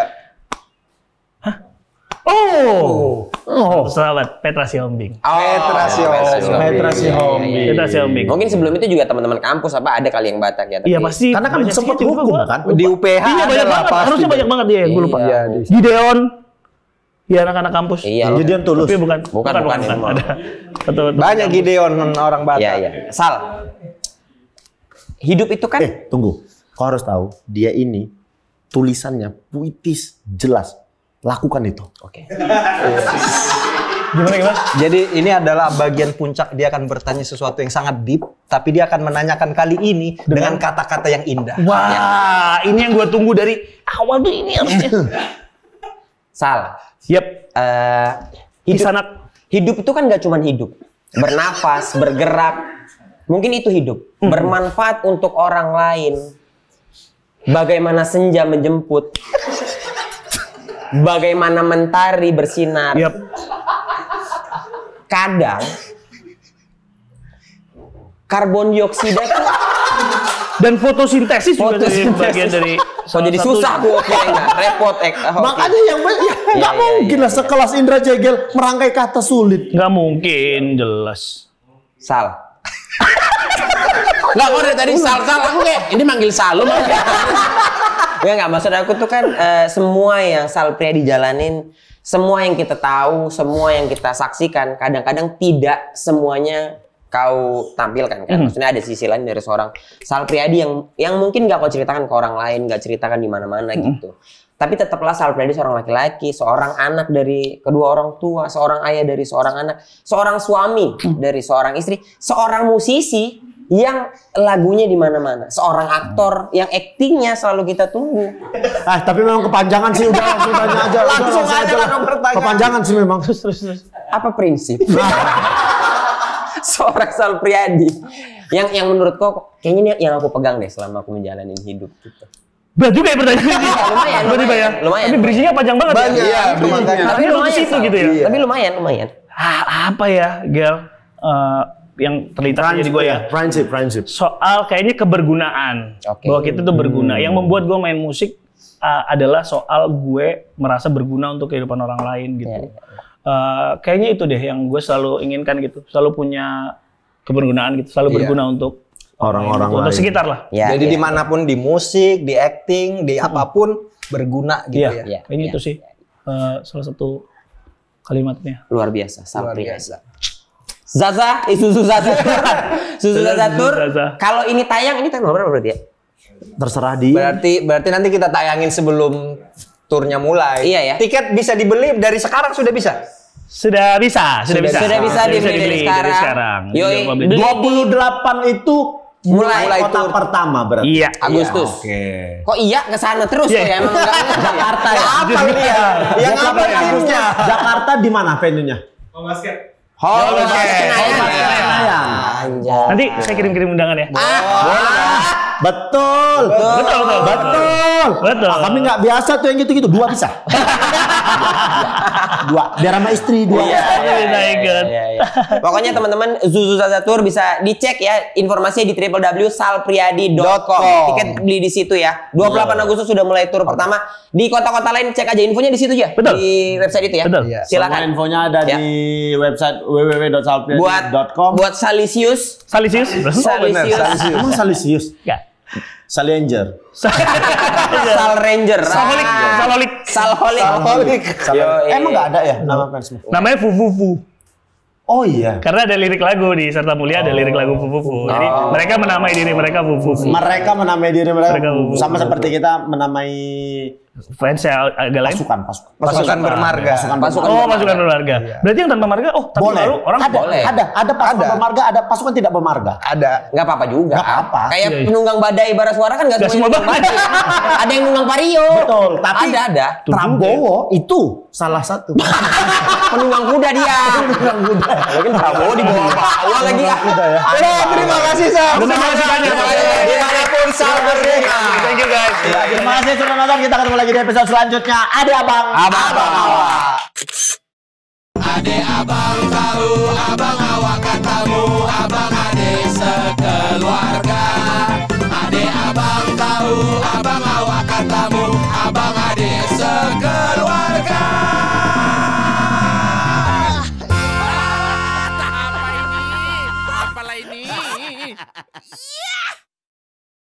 Sahabat Petra Sihombing. Petra Sihombing. Petra Sihombing. Petra Sihombing. Mungkin sebelum itu juga teman-teman kampus ada kali yang Batak ya. Iya pasti. Karena kan banyak sempat sih, hukum gua- kan? Di UPH Iya banyak ada lah banget. pasti. Harusnya banyak banget dia. Gue lupa. Iya, Gideon. Ya anak-anak kampus. Iya. Jadi dia tulus. Tapi bukan. Bukan. Ada. Betul. Banyak Gideon orang Batak. Iya. Sal. Hidup itu kan Tunggu. Kau harus tahu, dia ini tulisannya puitis, jelas. Lakukan itu. Oke. Gimana? Jadi ini adalah bagian puncak, dia akan bertanya sesuatu yang sangat deep, tapi dia akan menanyakan kali ini dengan kata-kata yang indah. Wah, ini yang gue tunggu dari awal tuh ini harusnya. Sal. Yep. Hidup itu kan gak cuma hidup. Bernafas, bergerak. Mungkin itu hidup. Bermanfaat untuk orang lain. Bagaimana senja menjemput. Bagaimana mentari bersinar. Yep. Kadang karbon dioksida tuh Dan fotosintesis juga jadi bagian dari. so jadi susah tuh repot Makanya yang nggak Iya, mungkin lah sekelas Indra Jegel merangkai kata sulit. Nggak mungkin, jelas. Sal. Nggak, kok dari tadi Sal aku kayak ini manggil Salum. Enggak, maksud aku tuh kan semua yang Sal Priadi dijalanin, semua yang kita tahu, semua yang kita saksikan, kadang-kadang tidak semuanya kau tampilkan kan. Maksudnya ada sisi lain dari seorang Sal Priadi yang mungkin gak kau ceritakan ke orang lain, gak ceritakan di mana-mana gitu. Tapi tetaplah Sal Priadi seorang laki-laki, seorang anak dari kedua orang tua, seorang ayah dari seorang anak, seorang suami dari seorang istri, seorang musisi yang lagunya di mana-mana, seorang aktor yang aktingnya selalu kita tunggu. Tapi memang kepanjangan sih udah langsung tanya aja. Langsung aja lah pertanyaan. Kepanjangan sih memang. Terus. Apa prinsip seorang Sal Priadi yang menurut kau kayaknya ini yang aku pegang deh selama aku menjalani hidup gitu. Berat juga ya pertanyaan ini. Lumayan. Tapi bridging-nya panjang banget Banyak, ya. makanya. Tapi lumayan situ gitu ya. Tapi lumayan. Apa ya, Gel? Yang terlintas jadi gue ya. Prinsip. Soal kayaknya kebergunaan. Oke. Bahwa kita tuh berguna. Yang membuat gue main musik adalah soal gue merasa berguna untuk kehidupan orang lain gitu. Kayaknya itu deh yang gue selalu inginkan gitu, selalu punya kebergunaan gitu, selalu berguna untuk orang-orang lain, untuk sekitar lah. Jadi dimanapun, di musik, di acting, di apapun berguna gitu ya. Kayaknya itu sih salah satu kalimatnya. Luar biasa, luar biasa. Zaza, Susu Zaza Tour. Kalau ini tayang berapa berarti ya? Terserah dia. Berarti nanti kita tayangin sebelum turnya mulai. Iya ya. Tiket bisa dibeli dari sekarang sudah bisa. Sudah bisa dibeli dari sekarang. Yoi, 28 itu mulai kota pertama berarti. Iya. Agustus. Oke. Kok iya ke sana terus kok ya? Emang Jakarta ya. Apa ini ya? Yang apa timnya? Jakarta di mana venue-nya? Nanti saya kirim undangan ya. Betul. Kami nggak biasa tuh yang gitu-gitu. 2 bisa. 2. Biar sama istri 2. Pokoknya teman-teman Zuzu Zaza Tour bisa dicek ya informasinya di www.salpriyadi.com. Tiket beli di situ ya. 28 Agustus sudah mulai tur pertama. Di kota-kota lain cek aja infonya di situ ya. Betul. Di website itu ya. Betul. Silakan. Semua infonya ada di website www.salpriyadi.com. Buat Salisius. Emang Salisius? Enggak. Salianger. Sal Ranger. Salholik. Emang nggak ada ya nama fans? Namanya Fufufu. Oh iya. Karena ada lirik lagu di Serta Mulia, ada lirik lagu Fufufu. Jadi mereka menamai diri mereka Fufufu. Mereka menamai diri mereka Fufufu. sama seperti kita menamai fansnya agak lain. Pasukan bermarga. Pasukan bermarga. Berarti yang tanpa marga, tapi boleh. lalu orang boleh. Ada pasukan bermarga, ada pasukan tidak bermarga. Ada. Nggak apa-apa juga. Nggak apa. Kayak penunggang badai bara suara kan nggak semua badai. Ada yang nunggang Vario. Betul. Tapi ada. Prabowo itu salah satu. Penunggang kuda dia. Penunggang kuda. Mungkin Prabowo di bawah lagi ya. Terima kasih Sal. Terima kasih banyak. Dimanapun Sal berada. Thank you guys. Terima kasih sudah nonton. Kita ketemu lagi di episode selanjutnya. Ada Abang Awak. Ade abang tahu, abang awak katamu, abang ade sekeluarga. Ade abang tahu, abang awak katamu, abang ade sekeluarga. Apa ini? Apalah ini?